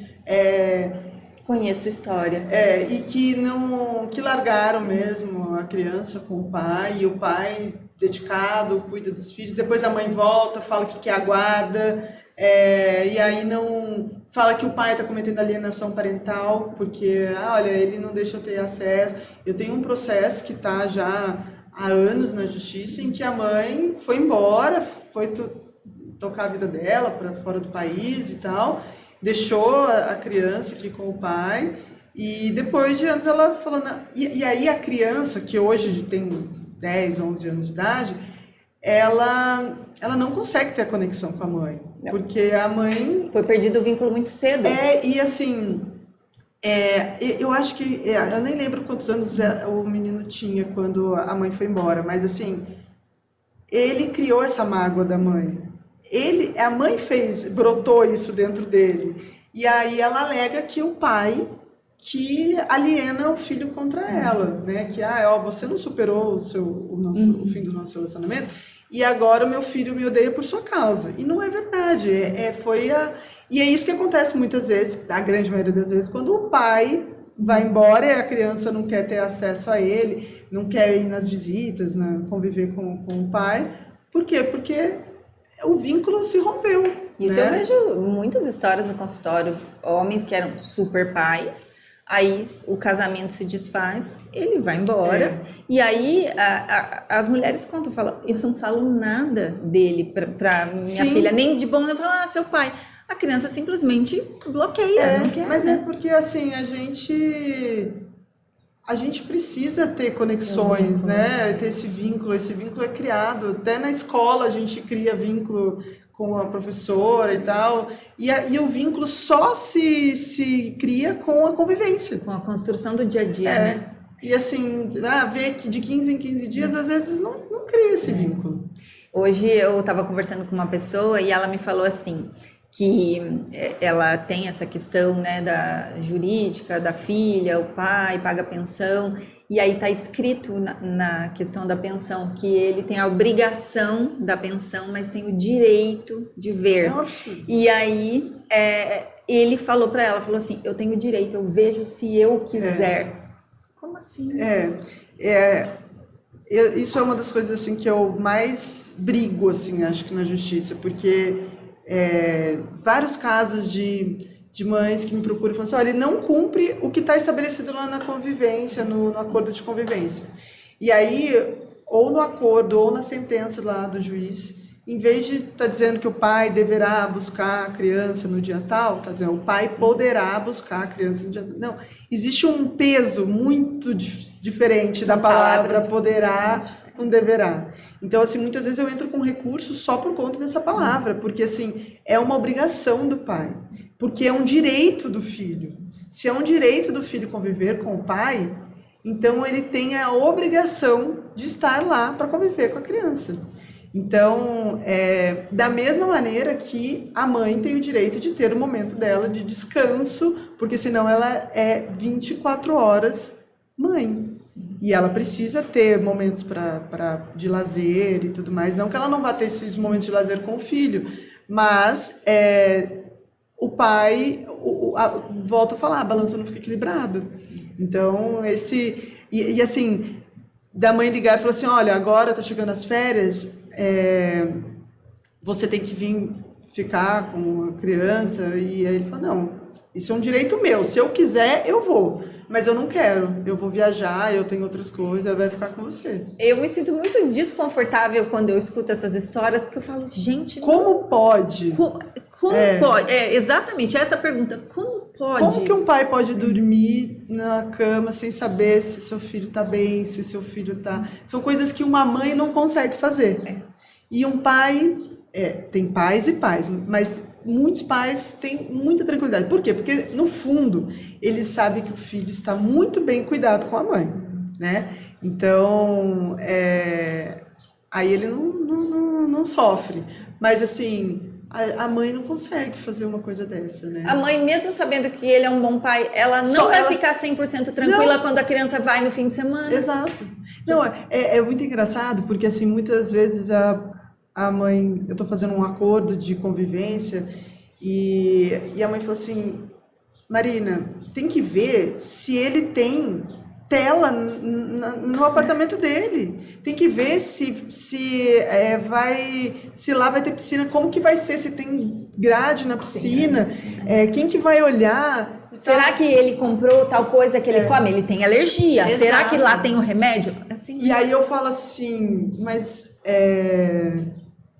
A: conheço história.
B: E que largaram mesmo a criança com o pai, e o pai dedicado, cuida dos filhos, depois a mãe volta, fala que quer a guarda, e aí não fala que o pai está cometendo alienação parental, porque, olha, ele não deixa eu ter acesso. Eu tenho um processo que está já há anos na justiça, em que a mãe foi embora, foi tocar a vida dela para fora do país e tal, deixou a criança aqui com o pai, e depois de anos ela falou... E aí a criança, que hoje tem 10, 11 anos de idade, ela não consegue ter a conexão com a mãe, não. Porque a mãe...
A: Foi perdido o vínculo muito cedo.
B: E assim, Eu acho que, eu nem lembro quantos anos o menino tinha quando a mãe foi embora, mas assim, ele criou essa mágoa da mãe. A mãe brotou isso dentro dele. E aí ela alega que o pai que aliena o filho contra ela, né? Que, você não superou o fim do nosso relacionamento e agora o meu filho me odeia por sua causa. E não é verdade. E é isso que acontece muitas vezes, a grande maioria das vezes, quando o pai vai embora e a criança não quer ter acesso a ele, não quer ir nas visitas, conviver com o pai. Por quê? Porque o vínculo se rompeu.
A: Isso, né? Eu vejo muitas histórias no consultório, homens que eram super pais, aí o casamento se desfaz, ele vai embora, e aí as mulheres contam, falam, eu não falo nada dele pra minha filha, nem de bom, eu falo, seu pai. A criança simplesmente bloqueia, não quer.
B: Mas é porque, assim, a gente precisa ter conexões, né? Ter esse vínculo é criado. Até na escola a gente cria vínculo com a professora e tal. E o vínculo só se cria com a convivência.
A: Com a construção do dia a dia, né?
B: E assim, ver que de 15 em 15 dias, às vezes não cria esse vínculo.
A: Hoje eu estava conversando com uma pessoa e ela me falou assim, que ela tem essa questão, né, da jurídica, da filha, o pai paga pensão, e aí está escrito na questão da pensão que ele tem a obrigação da pensão, mas tem o direito de ver.
B: Nossa.
A: E aí ele falou para ela, falou assim, eu tenho direito, eu vejo se eu quiser. Como assim?
B: Isso é uma das coisas assim que eu mais brigo, assim, acho que na justiça, porque vários casos de mães que me procuram e falam assim, olha, ele não cumpre o que está estabelecido lá na convivência, no acordo de convivência. E aí, ou no acordo, ou na sentença lá do juiz, em vez de estar dizendo que o pai deverá buscar a criança no dia tal, está dizendo o pai poderá buscar a criança no dia tal. Não, existe um peso muito diferente da palavra poderá com deverá. Então, assim, muitas vezes eu entro com recurso só por conta dessa palavra, porque, assim, é uma obrigação do pai, porque é um direito do filho. Se é um direito do filho conviver com o pai, então ele tem a obrigação de estar lá para conviver com a criança. Então, da mesma maneira que a mãe tem o direito de ter o momento dela de descanso, porque senão ela é 24 horas mãe. E ela precisa ter momentos de lazer e tudo mais. Não que ela não vá ter esses momentos de lazer com o filho, mas o pai, volto a falar, a balança não fica equilibrada. Então, E assim, da mãe ligar e falar assim, olha, agora tá chegando as férias, você tem que vir ficar com a criança. E aí ele fala, não, isso é um direito meu, se eu quiser, eu vou. Mas eu não quero, eu vou viajar, eu tenho outras coisas, vai ficar com você.
A: Eu me sinto muito desconfortável quando eu escuto essas histórias, porque eu falo, gente...
B: Como pode?
A: Como pode? Exatamente, essa pergunta, como pode?
B: Como que um pai pode dormir na cama sem saber se seu filho tá bem, se seu filho tá... São coisas que uma mãe não consegue fazer. E um pai... tem pais e pais, mas... Muitos pais têm muita tranquilidade. Por quê? Porque, no fundo, eles sabem que o filho está muito bem cuidado com a mãe, né? Então, aí ele não sofre. Mas, assim, a mãe não consegue fazer uma coisa dessa, né?
A: A mãe, mesmo sabendo que ele é um bom pai, ela não vai ficar 100% tranquila quando a criança vai no fim de semana.
B: Exato. Não, é muito engraçado, porque, assim, muitas vezes a mãe, eu estou fazendo um acordo de convivência e a mãe falou assim, Marina, tem que ver se ele tem tela no apartamento dele. Tem que ver se lá vai ter piscina, como que vai ser, se tem grade na piscina, quem que vai olhar.
A: Será que ele comprou tal coisa que ele come? Ele tem alergia. Exato. Será que lá tem o remédio? Assim,
B: e aí eu falo assim, mas...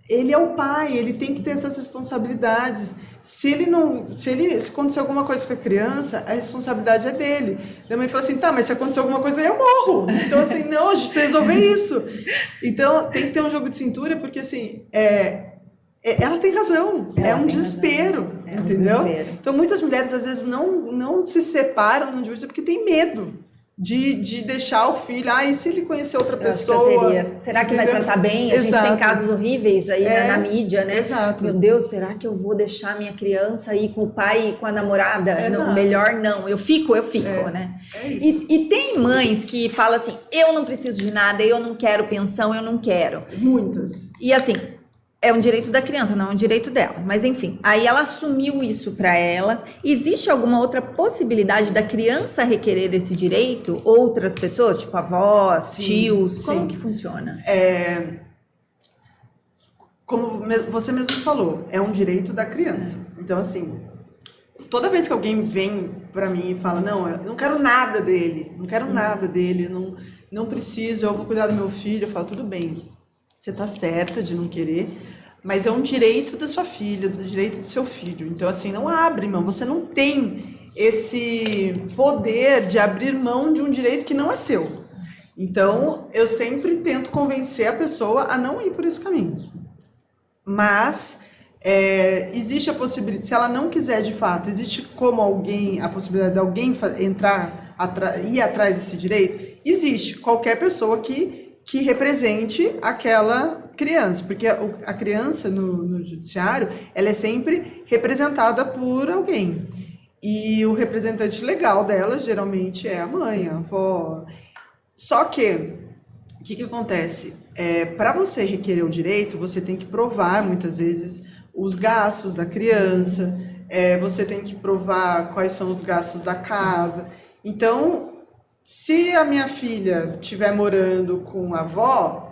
B: ele é o pai, ele tem que ter essas responsabilidades. Se acontecer alguma coisa com a criança, a responsabilidade é dele. Minha mãe falou assim, tá, mas se acontecer alguma coisa, eu morro. Então, assim, não, a gente precisa resolver isso. Então, tem que ter um jogo de cintura, porque, assim, é ela tem razão, é um desespero, entendeu? Então muitas mulheres às vezes não se separam no divórcio porque tem medo de deixar o filho, e se ele conhecer outra pessoa...
A: Será que vai tratar bem? A gente tem casos horríveis aí na mídia, né?
B: Exato.
A: Meu Deus, será que eu vou deixar minha criança ir com o pai e com a namorada? Não, melhor não, eu fico, né? E tem mães que falam assim, eu não preciso de nada, eu não quero pensão, eu não quero.
B: Muitas.
A: E assim... É um direito da criança, não é um direito dela. Mas enfim, aí ela assumiu isso para ela. Existe alguma outra possibilidade da criança requerer esse direito? Outras pessoas, tipo avós, tios? Como que funciona?
B: Como você mesmo falou, é um direito da criança. Então assim, toda vez que alguém vem para mim e fala, não, eu não quero nada dele, não preciso, eu vou cuidar do meu filho, eu falo, tudo bem. Você tá certa de não querer, mas é um direito da sua filha, do direito do seu filho. Então, assim, não abre mão. Você não tem esse poder de abrir mão de um direito que não é seu. Então, eu sempre tento convencer a pessoa a não ir por esse caminho. Mas, existe a possibilidade, se ela não quiser de fato, existe como a possibilidade de alguém ir atrás desse direito? Existe. Qualquer pessoa que represente aquela criança, porque a criança no judiciário, ela é sempre representada por alguém, e o representante legal dela geralmente é a mãe, a avó. Só que, o que acontece? Para você requerer o direito, você tem que provar muitas vezes os gastos da criança, você tem que provar quais são os gastos da casa. Então, se a minha filha estiver morando com a avó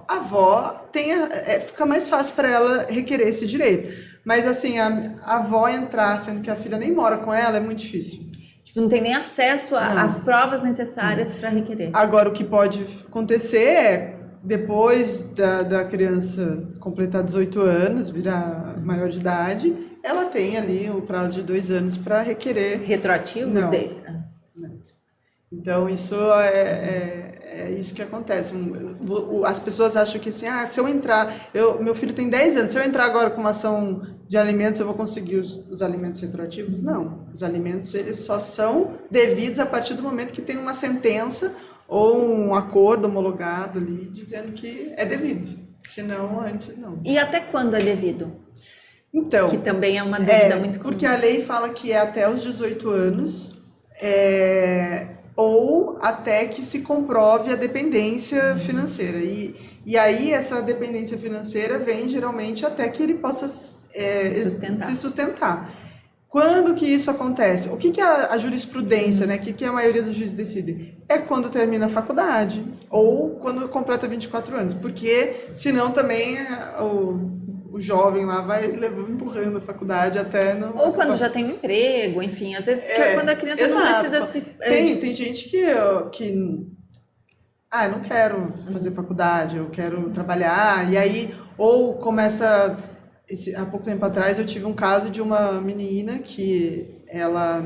B: fica mais fácil para ela requerer esse direito. Mas assim, a avó entrar, sendo que a filha nem mora com ela, é muito difícil.
A: Tipo, não tem nem acesso às provas necessárias para requerer.
B: Agora, o que pode acontecer é, depois da criança completar 18 anos, virar maior de idade, ela tem ali o prazo de 2 anos para requerer.
A: Retroativo?
B: Não. Então, isso é isso que acontece. As pessoas acham que assim, se eu entrar... meu filho tem 10 anos, se eu entrar agora com uma ação de alimentos, eu vou conseguir os alimentos retroativos? Não. Os alimentos, eles só são devidos a partir do momento que tem uma sentença ou um acordo homologado ali, dizendo que é devido. Senão, antes não.
A: E até quando é devido?
B: Então...
A: Que também é uma dúvida muito comum.
B: Porque a lei fala que é até os 18 anos... ou até que se comprove a dependência financeira. E aí essa dependência financeira vem geralmente até que ele possa se sustentar. Quando que isso acontece? O que é a jurisprudência, né? O que a maioria dos juízes decide? É quando termina a faculdade ou quando completa 24 anos, porque senão também o jovem lá vai empurrando a faculdade até não...
A: Ou quando já tem um emprego, enfim, às vezes quando a criança não precisa se...
B: Tem gente que eu não quero fazer faculdade, eu quero trabalhar, e aí, ou começa... há pouco tempo atrás eu tive um caso de uma menina que ela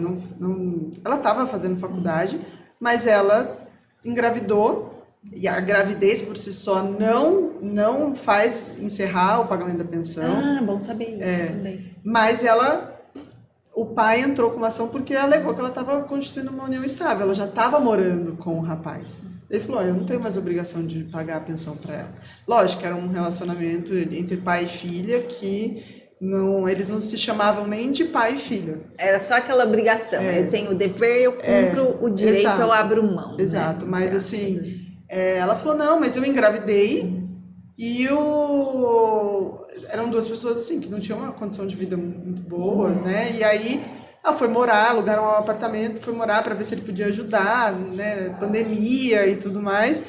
B: ela estava fazendo faculdade, mas ela engravidou. E a gravidez por si só não faz encerrar o pagamento da pensão.
A: Bom saber isso também.
B: Mas o pai entrou com uma ação porque alegou que ela estava constituindo uma união estável, ela já estava morando com o rapaz. Ele falou, eu não tenho mais obrigação de pagar a pensão para ela. Lógico que era um relacionamento entre pai e filha que eles não se chamavam nem de pai e filha.
A: Era só aquela obrigação, eu tenho o dever, eu cumpro o direito, exato. Eu abro mão.
B: Exato,
A: né?
B: Mas assim... ela falou, não, mas eu engravidei e eram 2 pessoas assim, que não tinham uma condição de vida muito boa, né? E aí ela foi morar, alugaram um apartamento, foi morar para ver se ele podia ajudar, né? Pandemia e tudo mais.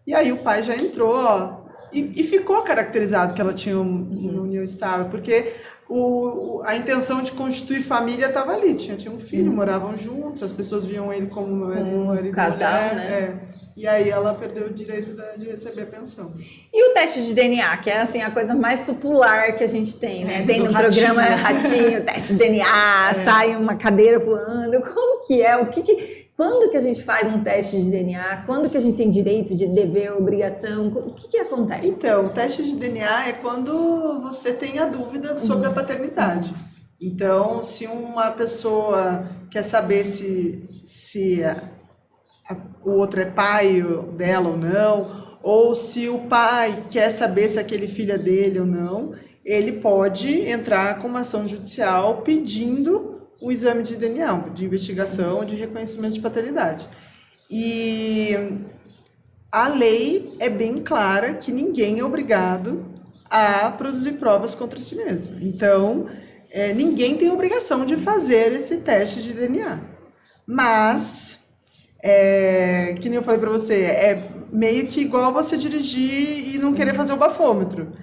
B: E aí o pai já entrou, e ficou caracterizado que ela tinha uma união estável, porque a intenção de constituir família estava ali, tinha um filho, moravam juntos, as pessoas viam ele como
A: um casal, né?
B: E aí ela perdeu o direito de receber a pensão.
A: E o teste de DNA, que é assim, a coisa mais popular que a gente tem, né? Tem no programa Ratinho, teste de DNA, sai uma cadeira voando. Como que é? Quando que a gente faz um teste de DNA? Quando que a gente tem direito, de dever, obrigação? O que acontece?
B: Então, o teste de DNA é quando você tem a dúvida sobre a paternidade. Então, se uma pessoa quer saber se o outro é pai dela ou não, ou se o pai quer saber se aquele filho é dele ou não, ele pode entrar com uma ação judicial pedindo o exame de DNA, de investigação, de reconhecimento de paternidade. E a lei é bem clara que ninguém é obrigado a produzir provas contra si mesmo. Então, ninguém tem obrigação de fazer esse teste de DNA. Mas, que nem eu falei para você, é meio que igual você dirigir e não querer fazer o bafômetro.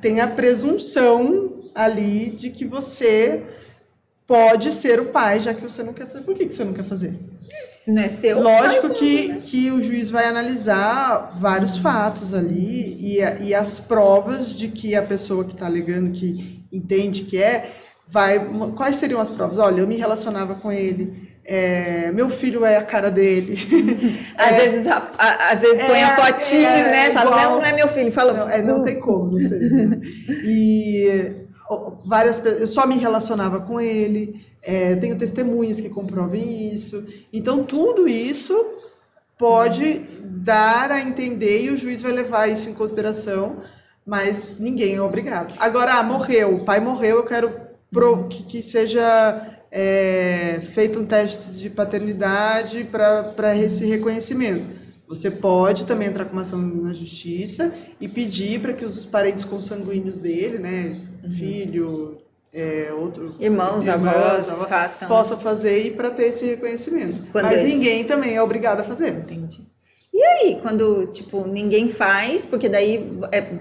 B: Tem a presunção ali de que você pode ser o pai, já que você não quer fazer. Por que você não quer fazer?
A: Se não é seu,
B: lógico que o juiz vai analisar vários fatos ali e as provas de que a pessoa que está alegando, que entende que quais seriam as provas? Olha, eu me relacionava com ele, meu filho é a cara dele.
A: Às vezes põe a fotinho, né? Fala, não é meu filho. Fala,
B: não tem como, não sei. E eu só me relacionava com ele, tenho testemunhas que comprovem isso. Então, tudo isso pode dar a entender e o juiz vai levar isso em consideração, mas ninguém é obrigado. Agora, morreu, o pai morreu, eu quero que seja feito um teste de paternidade para esse reconhecimento. Você pode também entrar com uma ação na justiça e pedir para que os parentes consanguíneos dele, né, filho,
A: irmãos, avós,
B: possam fazer e para ter esse reconhecimento. Mas ninguém também é obrigado a fazer.
A: Entendi. E aí, quando, ninguém faz, porque daí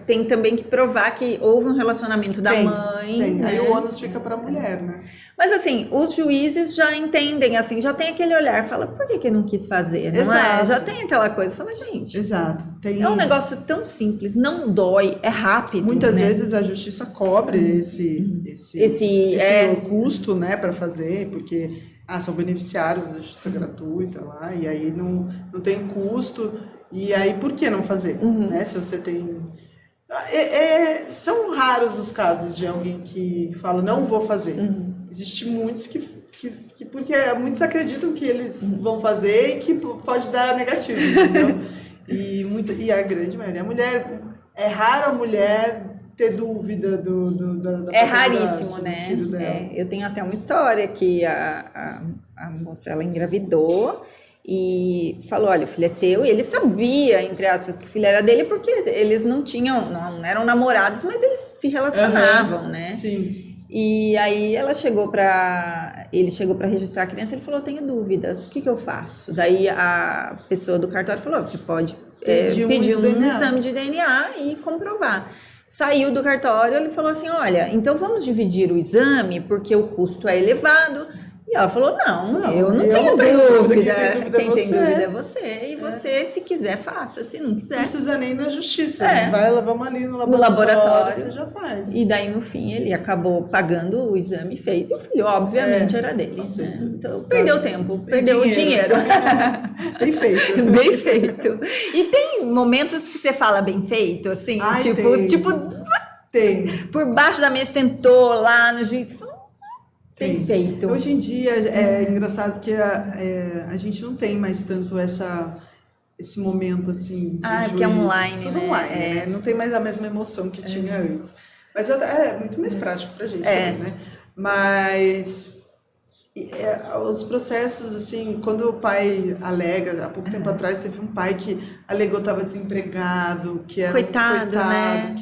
A: tem também que provar que houve um relacionamento da mãe.
B: Tem.
A: Né?
B: Aí o ônus fica para a mulher, né?
A: Mas assim, os juízes já entendem, assim, já tem aquele olhar, fala, por que não quis fazer, não é? Já tem aquela coisa, fala, gente,
B: exato.
A: É um negócio tão simples, não dói, é rápido.
B: Muitas vezes a justiça cobre esse custo, né, para fazer, porque são beneficiários da justiça gratuita lá, e aí não tem custo, e aí por que não fazer, né, se você tem... São raros os casos de alguém que fala, não vou fazer. Existem muitos porque muitos acreditam que eles vão fazer e que pode dar negativo, entendeu? E a grande maioria, é raro a mulher ter dúvida da
A: é raríssimo,
B: do
A: né?
B: filho dela.
A: Eu tenho até uma história que a moça, ela engravidou e falou, olha, o filho é seu, e ele sabia, entre aspas, que o filho era dele, porque eles não eram namorados, mas eles se relacionavam, né?
B: Sim.
A: E aí ele chegou para registrar a criança, ele falou, eu tenho dúvidas, o que eu faço? Daí a pessoa do cartório falou, você pode pedir um exame de DNA e comprovar. Saiu do cartório, ele falou assim, olha, então vamos dividir o exame, porque o custo é elevado. E ela falou, não, eu não tenho dúvida. Quem tem dúvida é você. E você, se quiser, faça. Se não quiser...
B: Não precisa nem na justiça. Vamos ali no
A: laboratório.
B: Você já faz.
A: E daí, no fim, ele acabou pagando o exame e fez. E o filho, obviamente, era dele. Né? Então, perdeu tempo, perdeu o dinheiro.
B: Bem feito.
A: Bem feito. E tem momentos que você fala bem feito, assim?
B: Tem.
A: Por baixo da mesa, tentou lá no juiz... Bem feito.
B: Hoje em dia é engraçado que a gente não tem mais tanto esse momento assim de juiz.
A: Porque é online,
B: tudo online, né? Não tem mais a mesma emoção que tinha antes. Mas é muito mais prático pra gente, né? Mas os processos, assim, quando o pai alega, há pouco tempo atrás teve um pai que alegou que estava desempregado, que era
A: coitado, né?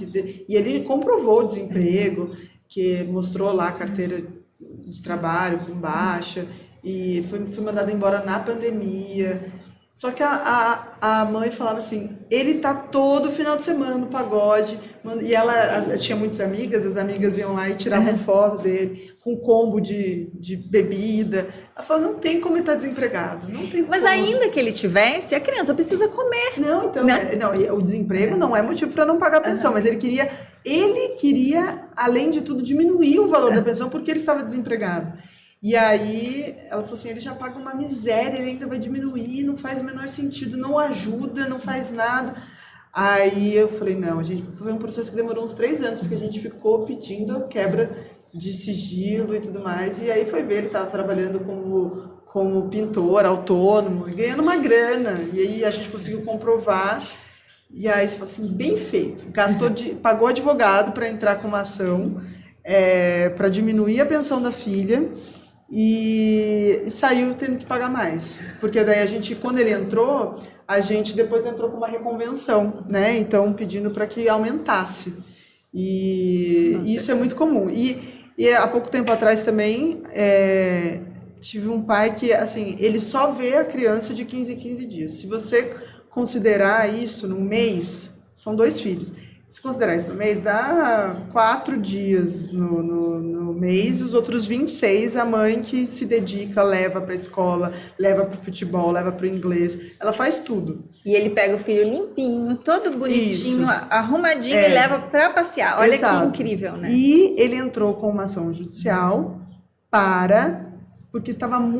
B: E ele comprovou o desemprego, que mostrou lá a carteira de trabalho com baixa e foi mandado embora na pandemia. Só que a mãe falava assim, ele tá todo final de semana no pagode, e ela tinha muitas amigas, as amigas iam lá e tiravam foto dele com combo de bebida. Ela falou, não tem como ele estar desempregado, não tem.
A: Mas ainda que ele tivesse, a criança precisa comer.
B: Não, então, né? O desemprego não é motivo para não pagar a pensão, mas ele queria, além de tudo, diminuir o valor da pensão porque ele estava desempregado. E aí ela falou assim, ele já paga uma miséria, ele ainda vai diminuir, não faz o menor sentido, não ajuda, não faz nada. Aí eu falei, não, gente, foi um processo que demorou uns 3 anos, porque a gente ficou pedindo a quebra de sigilo e tudo mais. E aí foi ver, ele estava trabalhando como pintor autônomo, ganhando uma grana. E aí a gente conseguiu comprovar. E aí você falou assim, bem feito. Pagou advogado para entrar com uma ação, para diminuir a pensão da filha. E saiu tendo que pagar mais, porque daí a gente, quando ele entrou, a gente depois entrou com uma reconvenção, né? Então pedindo para que aumentasse. E isso é muito comum. E há pouco tempo atrás também tive um pai que, assim, ele só vê a criança de 15 em 15 dias. Se você considerar isso num mês, são 2 filhos. Se considerar isso no mês, dá 4 dias no mês, os outros 26 a mãe que se dedica, leva para a escola, leva para o futebol, leva para o inglês, ela faz tudo.
A: E ele pega o filho limpinho, todo bonitinho, arrumadinho e leva para passear. Olha que incrível, né?
B: E ele entrou com uma ação judicial porque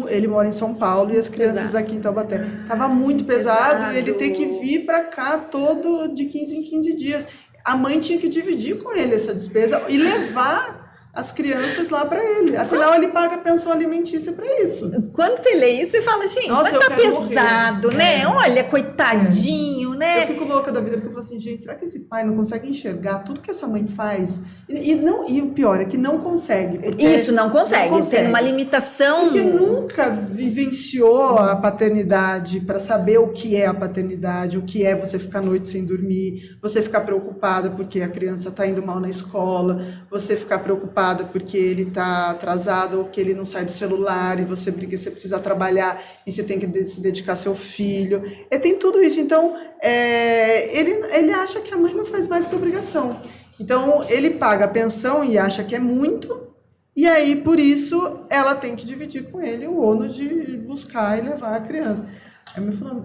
B: ele mora em São Paulo e as crianças aqui em Taubaté. Estava muito pesado ele ter que vir para cá todo de 15 em 15 dias. A mãe tinha que dividir com ele essa despesa e levar as crianças lá para ele. Afinal, ele paga pensão alimentícia para isso.
A: Quando você lê isso, você fala, gente, mas tá pesado, né? Olha, coitadinho, né?
B: Eu fico louca da vida, porque eu falo assim, gente, será que esse pai não consegue enxergar tudo que essa mãe faz? E o pior é que não consegue.
A: Isso, não consegue. Tem uma limitação.
B: Porque nunca vivenciou a paternidade para saber o que é a paternidade, o que é você ficar a noite sem dormir, você ficar preocupada porque a criança está indo mal na escola, você ficar preocupada porque ele está atrasado ou que ele não sai do celular e você precisa trabalhar e você tem que se dedicar ao seu filho. Tem tudo isso. Então, ele acha que a mãe não faz mais que obrigação. Então, ele paga a pensão e acha que é muito, e aí, por isso, ela tem que dividir com ele o ônus de buscar e levar a criança. Aí me falou,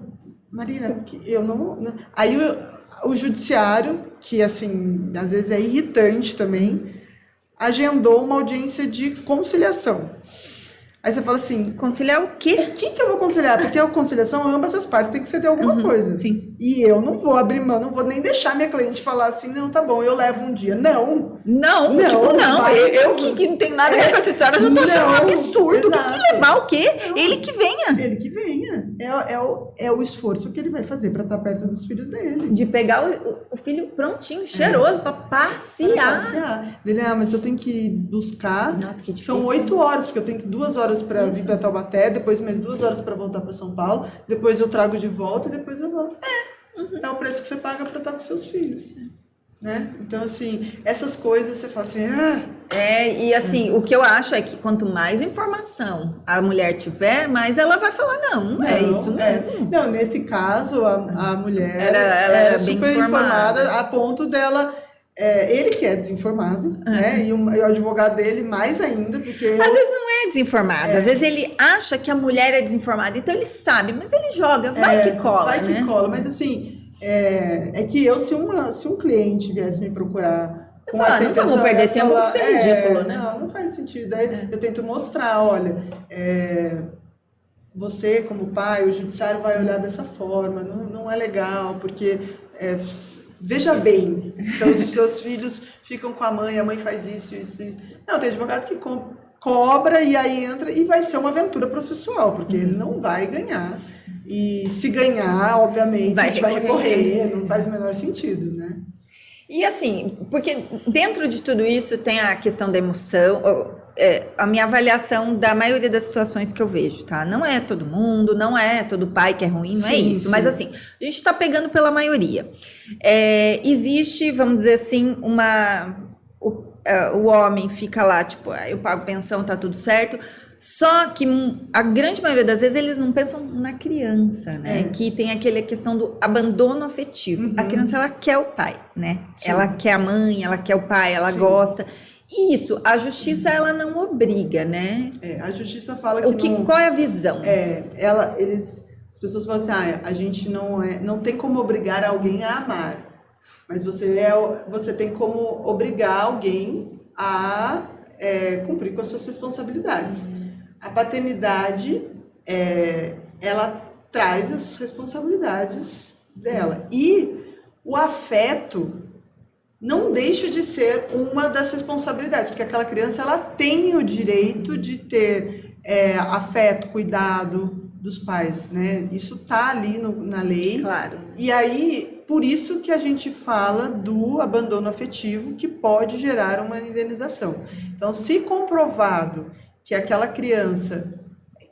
B: Marina, eu não... Aí o judiciário, que assim, às vezes é irritante também, agendou uma audiência de conciliação. Aí você fala assim...
A: Conciliar o quê?
B: O que eu vou conciliar? Porque a conciliação, ambas as partes têm que ceder alguma coisa.
A: Sim.
B: E eu não vou abrir mão, não vou nem deixar minha cliente falar assim, não, tá bom, eu levo um dia. Não.
A: Eu que não tenho nada a ver com essa história, eu já tô achando um absurdo.
B: Exato.
A: Que levar o quê?
B: Não.
A: Ele que venha.
B: Ele que venha. É o esforço que ele vai fazer para estar perto dos filhos dele.
A: De pegar o filho prontinho, cheiroso, para passear.
B: Ele, mas eu tenho que buscar.
A: Nossa, que difícil.
B: São 8 horas, porque eu tenho 2 horas para vir para Taubaté, depois mais 2 horas para voltar para São Paulo, depois eu trago de volta e depois eu volto. É o preço que você paga para estar com seus filhos. Né? Então, assim, essas coisas você fala assim...
A: E assim, o que eu acho é que quanto mais informação a mulher tiver, mais ela vai falar, não é isso mesmo.
B: Não, nesse caso, a mulher
A: ela era bem
B: super
A: informada
B: a ponto dela... ele que é desinformado, né? E o advogado dele mais ainda, porque...
A: Às vezes não é desinformado, às vezes ele acha que a mulher é desinformada, então ele sabe, mas ele joga, vai que cola,
B: vai que cola, mas assim... que eu, se um cliente viesse me procurar com essa intenção,
A: não vamos perder tempo porque isso é ridículo, né?
B: Não faz sentido. Aí eu tento mostrar, olha, você como pai, o judiciário vai olhar dessa forma, não é legal, porque veja bem, seus filhos ficam com a mãe faz isso. Não, tem advogado que cobra e aí entra e vai ser uma aventura processual, porque ele não vai ganhar. E se ganhar, obviamente, a gente vai recorrer, não faz o menor sentido, né?
A: E assim, porque dentro de tudo isso tem a questão da emoção, a minha avaliação da maioria das situações que eu vejo, tá? Não é todo mundo, não é todo pai que é ruim, não é isso. Mas assim, a gente tá pegando pela maioria. Existe, vamos dizer assim, o homem fica lá, tipo, eu pago pensão, tá tudo certo. Só que a grande maioria das vezes eles não pensam na criança, né? Que tem aquela questão do abandono afetivo. A criança, ela quer o pai, né? Sim. Ela quer a mãe, ela quer o pai, ela gosta. E isso, a justiça, ela não obriga, né?
B: A justiça fala que
A: qual é a visão?
B: As pessoas falam assim, a gente não tem como obrigar alguém a amar. Mas você tem como obrigar alguém a cumprir com as suas responsabilidades. a paternidade, ela traz as responsabilidades dela. E o afeto não deixa de ser uma das responsabilidades, porque aquela criança ela tem o direito de ter afeto, cuidado dos pais, né? Isso tá ali na lei.
A: Claro.
B: E aí, por isso que a gente fala do abandono afetivo, que pode gerar uma indenização. Então, se comprovado que aquela criança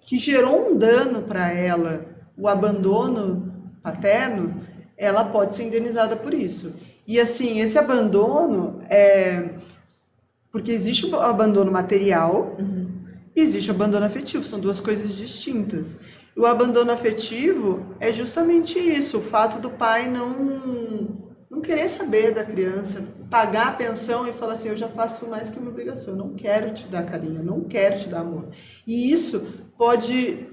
B: que gerou um dano para ela, o abandono paterno, ela pode ser indenizada por isso. E assim, esse abandono porque existe o abandono material e existe o abandono afetivo, são duas coisas distintas. O abandono afetivo é justamente isso, o fato do pai não querer saber da criança, pagar a pensão e falar assim, eu já faço mais que uma obrigação, eu não quero te dar carinho, eu não quero te dar amor. E isso pode...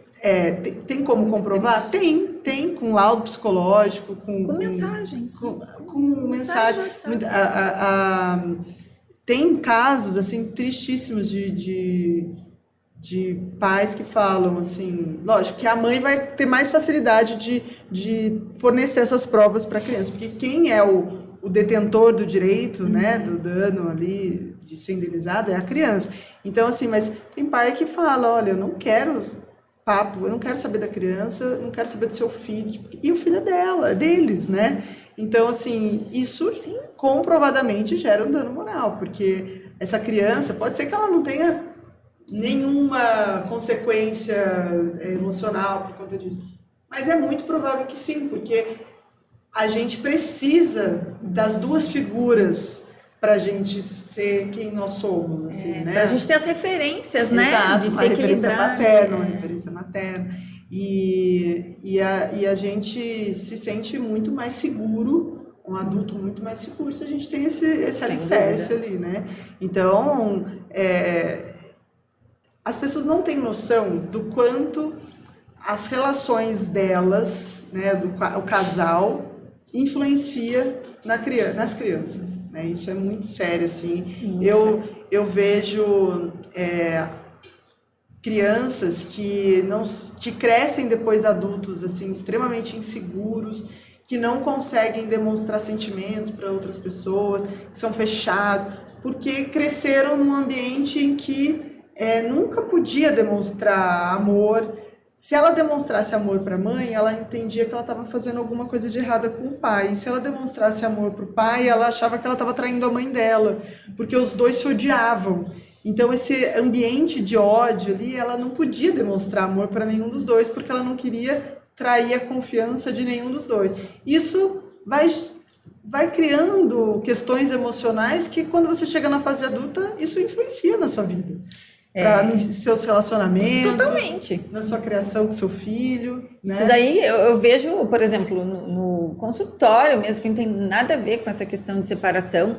B: tem como comprovar? Tem com laudo psicológico, com
A: mensagens.
B: Com mensagens. Tem casos assim tristíssimos de pais que falam assim, lógico que a mãe vai ter mais facilidade de fornecer essas provas para a criança, porque quem é o detentor do direito, né, do dano ali de ser indenizado é a criança. Então assim, mas tem pai que fala, olha, eu não quero papo, eu não quero saber da criança, não quero saber do seu filho, e o filho é dela, é deles, né? Então, assim, isso sim, comprovadamente gera um dano moral, porque essa criança, pode ser que ela não tenha nenhuma consequência emocional por conta disso, mas é muito provável que sim, porque a gente precisa das duas figuras para a gente ser quem nós somos, assim, né?
A: Para a gente ter as referências, né?
B: Exato,
A: de
B: uma
A: ser
B: referência
A: equilibrado.
B: materna, uma referência materna. E a gente se sente muito mais seguro, um adulto muito mais seguro, se a gente tem esse alicerce ali, né? Então, as pessoas não têm noção do quanto as relações delas, né, o casal, influencia nas crianças, né? Isso é muito sério, assim. Eu vejo crianças que crescem depois adultos, assim, extremamente inseguros, que não conseguem demonstrar sentimento para outras pessoas, que são fechados, porque cresceram num ambiente em que nunca podia demonstrar amor. Se ela demonstrasse amor para a mãe, ela entendia que ela estava fazendo alguma coisa de errada com o pai. E se ela demonstrasse amor para o pai, ela achava que ela estava traindo a mãe dela, porque os dois se odiavam. Então, esse ambiente de ódio ali, ela não podia demonstrar amor para nenhum dos dois, porque ela não queria trair a confiança de nenhum dos dois. Isso vai criando questões emocionais que, quando você chega na fase adulta, isso influencia na sua vida. Nos seus relacionamentos,
A: totalmente,
B: na sua criação com seu filho, né?
A: Isso daí eu vejo, por exemplo, no consultório mesmo, que não tem nada a ver com essa questão de separação.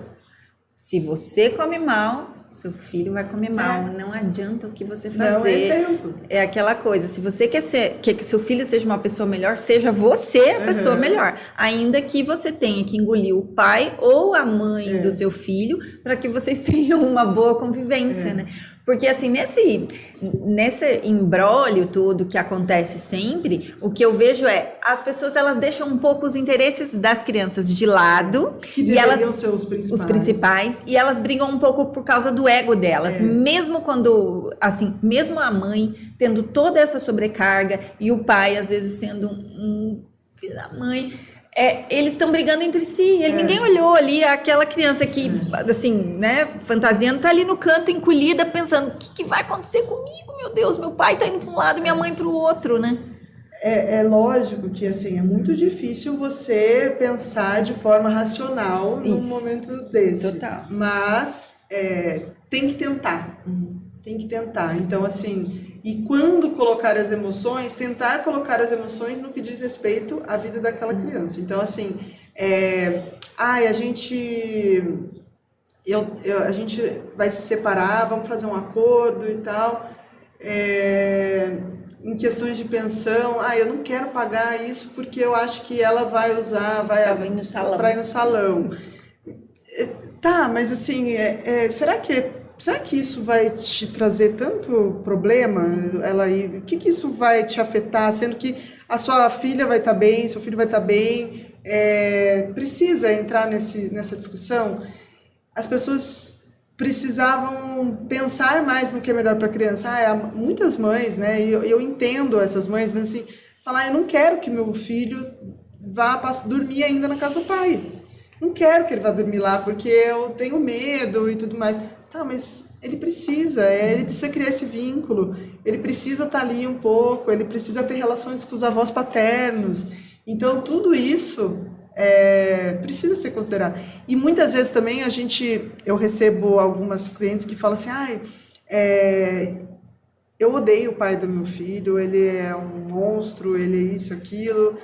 A: Se você come mal, seu filho vai comer mal, não adianta o que você fazer.
B: Não é exemplo.
A: É aquela coisa, se você quer que seu filho seja uma pessoa melhor, seja você a pessoa melhor. Ainda que você tenha que engolir o pai ou a mãe do seu filho para que vocês tenham uma boa convivência, né? Porque assim, nesse imbróglio todo que acontece sempre, o que eu vejo as pessoas, elas deixam um pouco os interesses das crianças de lado.
B: Que deveriam ser os
A: principais. E elas brigam um pouco por causa do ego delas. Mesmo quando, assim, mesmo a mãe tendo toda essa sobrecarga e o pai, às vezes, sendo um filho da mãe... eles estão brigando entre si. Ninguém olhou ali aquela criança que, assim, né, fantasiando, tá ali no canto, encolhida, pensando, o que vai acontecer comigo? Meu Deus, meu pai tá indo para um lado, minha mãe para o outro, né?
B: É lógico que, assim, é muito difícil você pensar de forma racional num momento desse.
A: Total.
B: Mas tem que tentar. Tem que tentar. Então, assim... E quando colocar as emoções, tentar colocar as emoções no que diz respeito à vida daquela criança. Então, assim, a gente vai se separar, vamos fazer um acordo e tal. Em questões de pensão, eu não quero pagar isso porque eu acho que ela vai usar,
A: para ir no salão.
B: Tá, mas assim, será que será que isso vai te trazer tanto problema? O que isso vai te afetar? Sendo que a sua filha vai estar bem, seu filho vai estar bem. Precisa entrar nessa discussão? As pessoas precisavam pensar mais no que é melhor para a criança. Muitas mães, né? E eu entendo essas mães, mas assim, falar, eu não quero que meu filho vá dormir ainda na casa do pai. Não quero que ele vá dormir lá, porque eu tenho medo e tudo mais. Tá, mas ele precisa criar esse vínculo, ele precisa estar ali um pouco, ele precisa ter relações com os avós paternos. Então, tudo isso precisa ser considerado. E muitas vezes também eu recebo algumas clientes que falam assim, eu odeio o pai do meu filho, ele é um monstro, ele é isso, aquilo.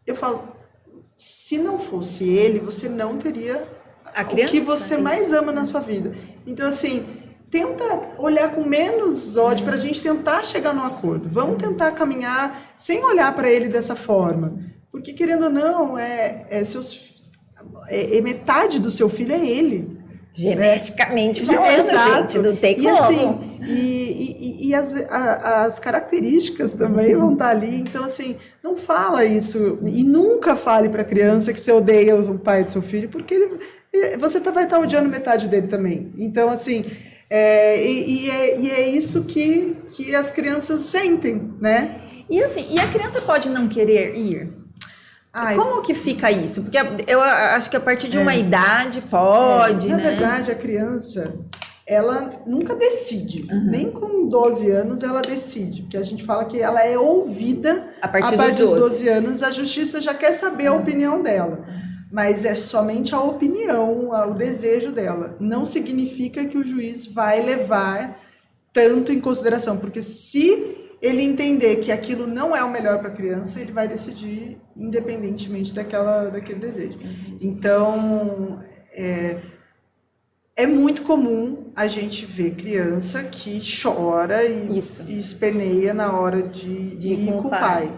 B: Eu falo, se não fosse ele, você não teria
A: a criança,
B: o que você mais ama na sua vida. Então, assim, tenta olhar com menos ódio para a gente tentar chegar num acordo. Vamos tentar caminhar sem olhar para ele dessa forma. Porque, querendo ou não, metade do seu filho é ele.
C: Geneticamente falando, gente, não tem como.
B: E assim, e as características também vão estar ali. Então, assim, não fala isso. E nunca fale para a criança que você odeia o pai do seu filho, porque você vai estar odiando metade dele também. Então, assim, é isso que as crianças sentem, né?
A: E assim, a criança pode não querer ir? Como que fica isso? Porque eu acho que a partir de uma idade pode,
B: na
A: né?
B: verdade, a criança, ela nunca decide. Nem com 12 anos ela decide. Porque a gente fala que ela é ouvida
A: a partir
B: dos 12 anos. A justiça já quer saber a opinião dela. Mas é somente a opinião, o desejo dela. Não significa que o juiz vai levar tanto em consideração. Porque se ele entender que aquilo não é o melhor para a criança, ele vai decidir independentemente daquele desejo. Então, é muito comum a gente ver criança que chora e esperneia na hora de ir com o pai.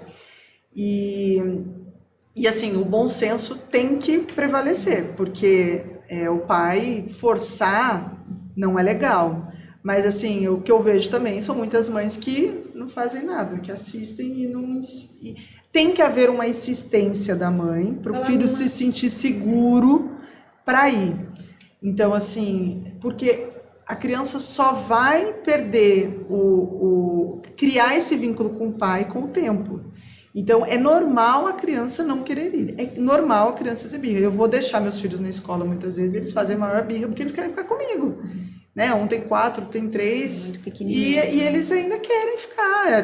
B: E assim, o bom senso tem que prevalecer, porque o pai forçar não é legal. Mas, assim, o que eu vejo também são muitas mães que não fazem nada, que assistem e não... Tem que haver uma insistência da mãe para o filho se sentir seguro para ir. Então, assim, porque a criança só vai perder criar esse vínculo com o pai com o tempo. Então, é normal a criança não querer ir. É normal a criança fazer birra. Eu vou deixar meus filhos na escola muitas vezes, eles fazem a maior birra porque eles querem ficar comigo. Né? Um tem 4, tem 3, e eles ainda querem ficar.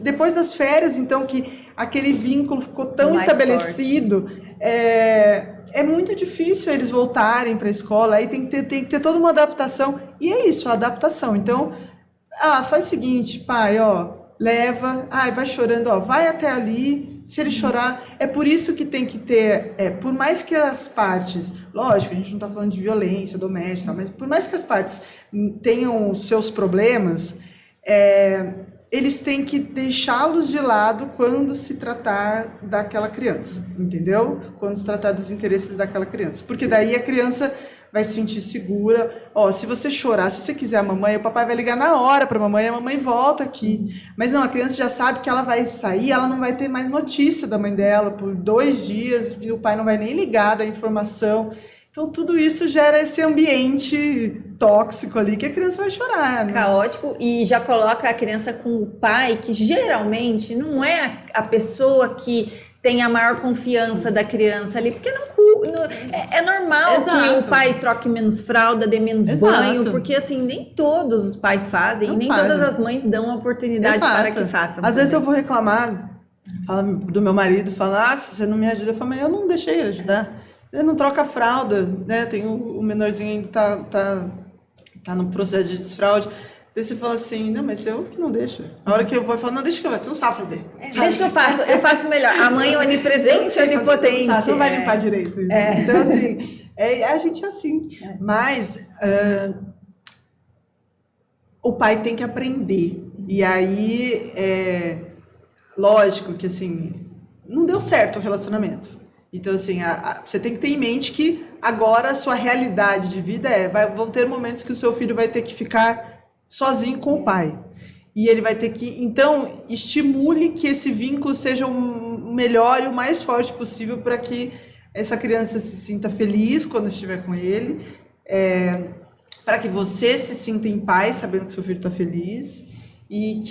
B: Depois das férias, então, que aquele vínculo ficou tão estabelecido, é muito difícil eles voltarem para a escola, aí tem que ter toda uma adaptação, e é isso, a adaptação. Então, faz o seguinte, pai, leva, vai chorando, vai até ali, se ele chorar, é por isso que tem que ter, por mais que as partes, lógico, a gente não está falando de violência doméstica, mas por mais que as partes tenham seus problemas, eles têm que deixá-los de lado quando se tratar daquela criança, entendeu? Quando se tratar dos interesses daquela criança, porque daí a criança vai se sentir segura. Se você chorar, se você quiser a mamãe, o papai vai ligar na hora para a mamãe volta aqui. Mas não, a criança já sabe que ela vai sair, ela não vai ter mais notícia da mãe dela por 2 dias, e o pai não vai nem ligar da informação. Então, tudo isso gera esse ambiente tóxico ali que a criança vai chorar, né?
A: Caótico, e já coloca a criança com o pai, que geralmente não é a pessoa que tem a maior confiança da criança ali, porque é normal que o pai troque menos fralda, dê menos banho, porque assim, nem todos os pais fazem, e nem todas as mães dão a oportunidade para que façam.
B: Às vezes eu vou reclamar do meu marido, falar, se você não me ajuda, eu falo, mas eu não deixei ele ajudar. Ele não troca a fralda, né? Tem o menorzinho ainda tá no processo de desfraude. Daí você fala assim, não, mas eu que não deixo. A hora que eu vou, eu falo, não, deixa que eu faço, você não sabe fazer.
A: Deixa que eu faço melhor. A mãe é onipresente, onipotente.
B: Você não vai limpar direito isso. Então, assim, a gente é assim. Mas o pai tem que aprender. E aí, lógico que, assim, não deu certo o relacionamento. Então, assim, você tem que ter em mente que agora a sua realidade de vida vão ter momentos que o seu filho vai ter que ficar sozinho com o pai. E ele vai ter que... Então, estimule que esse vínculo seja o melhor e o mais forte possível para que essa criança se sinta feliz quando estiver com ele, para que você se sinta em paz, sabendo que seu filho está feliz, e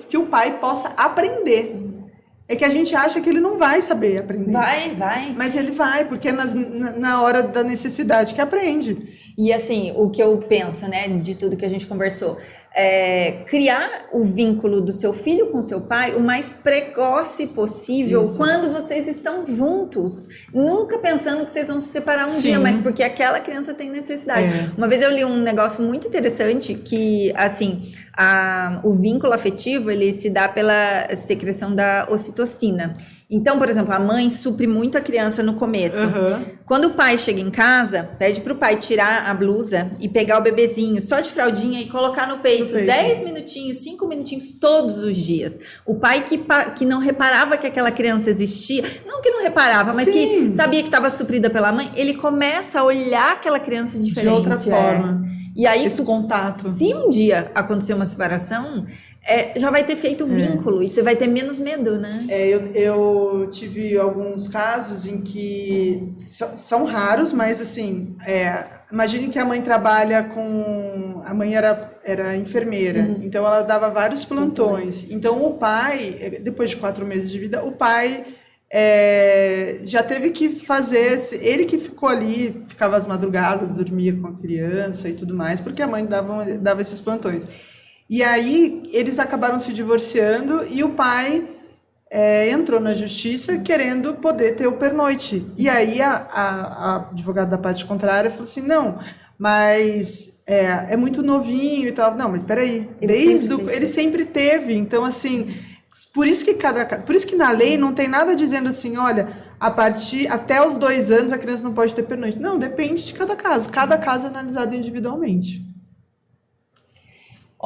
B: que o pai possa aprender. É que a gente acha que ele não vai saber aprender.
A: Vai.
B: Mas ele vai, porque é na hora da necessidade que aprende.
A: E assim, o que eu penso, né, de tudo que a gente conversou, criar o vínculo do seu filho com seu pai o mais precoce possível. Isso. Quando vocês estão juntos, nunca pensando que vocês vão se separar um dia, mas porque aquela criança tem necessidade. Uma vez eu li um negócio muito interessante que, assim, o vínculo afetivo, ele se dá pela secreção da ocitocina. Então, por exemplo, a mãe supre muito a criança no começo. Quando o pai chega em casa, pede pro pai tirar a blusa e pegar o bebezinho só de fraldinha e colocar no peito 10 minutinhos, 5 minutinhos todos os dias. O pai que não reparava que aquela criança existia, não que não reparava, mas que sabia que estava suprida pela mãe, ele começa a olhar aquela criança diferente.
B: De outra forma.
A: E aí,
B: esse contato.
A: Se um dia acontecer uma separação, já vai ter feito o vínculo e você vai ter menos medo, né?
B: Eu tive alguns casos em que são raros, mas assim, imagine que a mãe trabalha com... A mãe era enfermeira, então ela dava vários plantões. Então o pai, depois de 4 meses de vida, o pai já teve que fazer... Ele que ficou ali, ficava às madrugadas, dormia com a criança e tudo mais, porque a mãe dava esses plantões. E aí, eles acabaram se divorciando e o pai entrou na justiça querendo poder ter o pernoite. E aí, a advogada da parte contrária falou assim, não, mas é muito novinho e tal. Não, mas peraí, ele sempre teve. Então, assim, por isso que na lei não tem nada dizendo assim, olha, até os 2 anos a criança não pode ter pernoite. Não, depende de cada caso. Cada caso é analisado individualmente.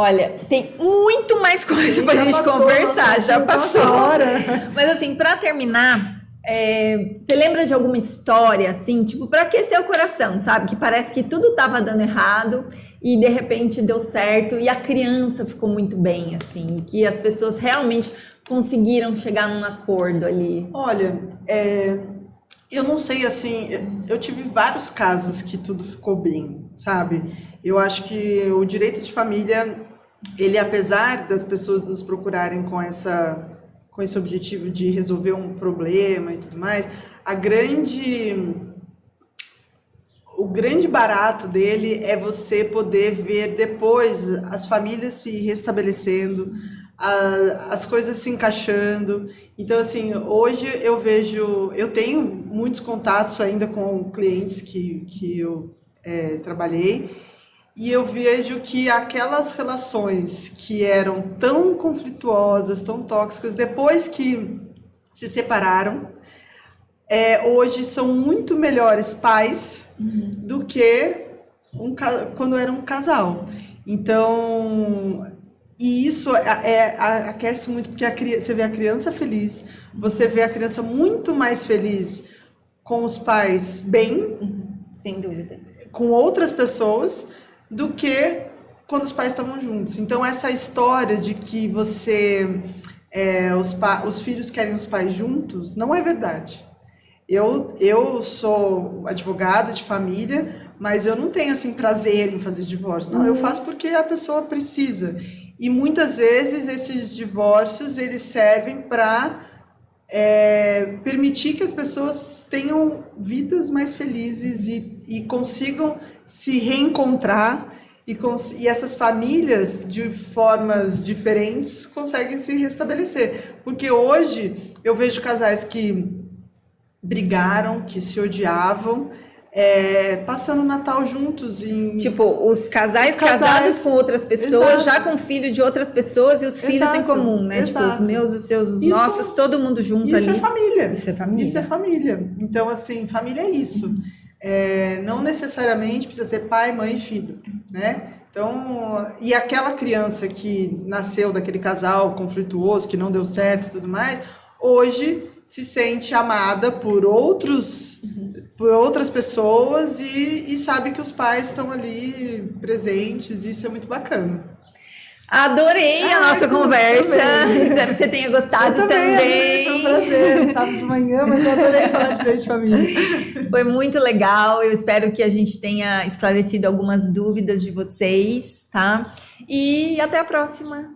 A: Olha, tem muito mais coisa pra gente conversar, já passou a hora. Mas assim, pra terminar, você lembra de alguma história, assim, tipo, pra aquecer o coração, sabe? Que parece que tudo tava dando errado e de repente deu certo e a criança ficou muito bem, assim, e que as pessoas realmente conseguiram chegar num acordo ali.
B: Olha, eu não sei, assim, eu tive vários casos que tudo ficou bem, sabe? Eu acho que o direito de família, ele, apesar das pessoas nos procurarem com esse objetivo de resolver um problema e tudo mais, o grande barato dele é você poder ver depois as famílias se restabelecendo, as coisas se encaixando. Então, assim, hoje eu tenho muitos contatos ainda com clientes que eu trabalhei, e eu vejo que aquelas relações que eram tão conflituosas, tão tóxicas, depois que se separaram, hoje são muito melhores pais do que quando era um casal. Então, e isso aquece muito, porque você vê a criança feliz, você vê a criança muito mais feliz com os pais bem,
A: sem dúvida,
B: com outras pessoas, do que quando os pais estavam juntos. Então, essa história de que os filhos querem os pais juntos, não é verdade. Eu sou advogada de família, mas eu não tenho, assim, prazer em fazer divórcio. Não, eu faço porque a pessoa precisa. E muitas vezes esses divórcios, eles servem para permitir que as pessoas tenham vidas mais felizes e consigam se reencontrar, e essas famílias, de formas diferentes, conseguem se restabelecer. Porque hoje eu vejo casais que brigaram, que se odiavam, passando o Natal juntos.
A: Tipo, os casais casados com outras pessoas, já com filho de outras pessoas e os filhos em comum, né? Tipo, os meus, os seus, os nossos, todo mundo junto ali.
B: Isso é família.
A: Isso é família.
B: Isso é família. Então, assim, família é isso. Não necessariamente precisa ser pai, mãe e filho, né? Então, e aquela criança que nasceu daquele casal conflituoso, que não deu certo e tudo mais, hoje se sente amada por outras pessoas e sabe que os pais estão ali presentes, e isso é muito bacana.
A: Adorei a nossa conversa. Espero que você tenha gostado também.
B: Foi um prazer, sábado de manhã, mas eu adorei falar de Direito de Família.
A: Foi muito legal. Eu espero que a gente tenha esclarecido algumas dúvidas de vocês, tá? E até a próxima.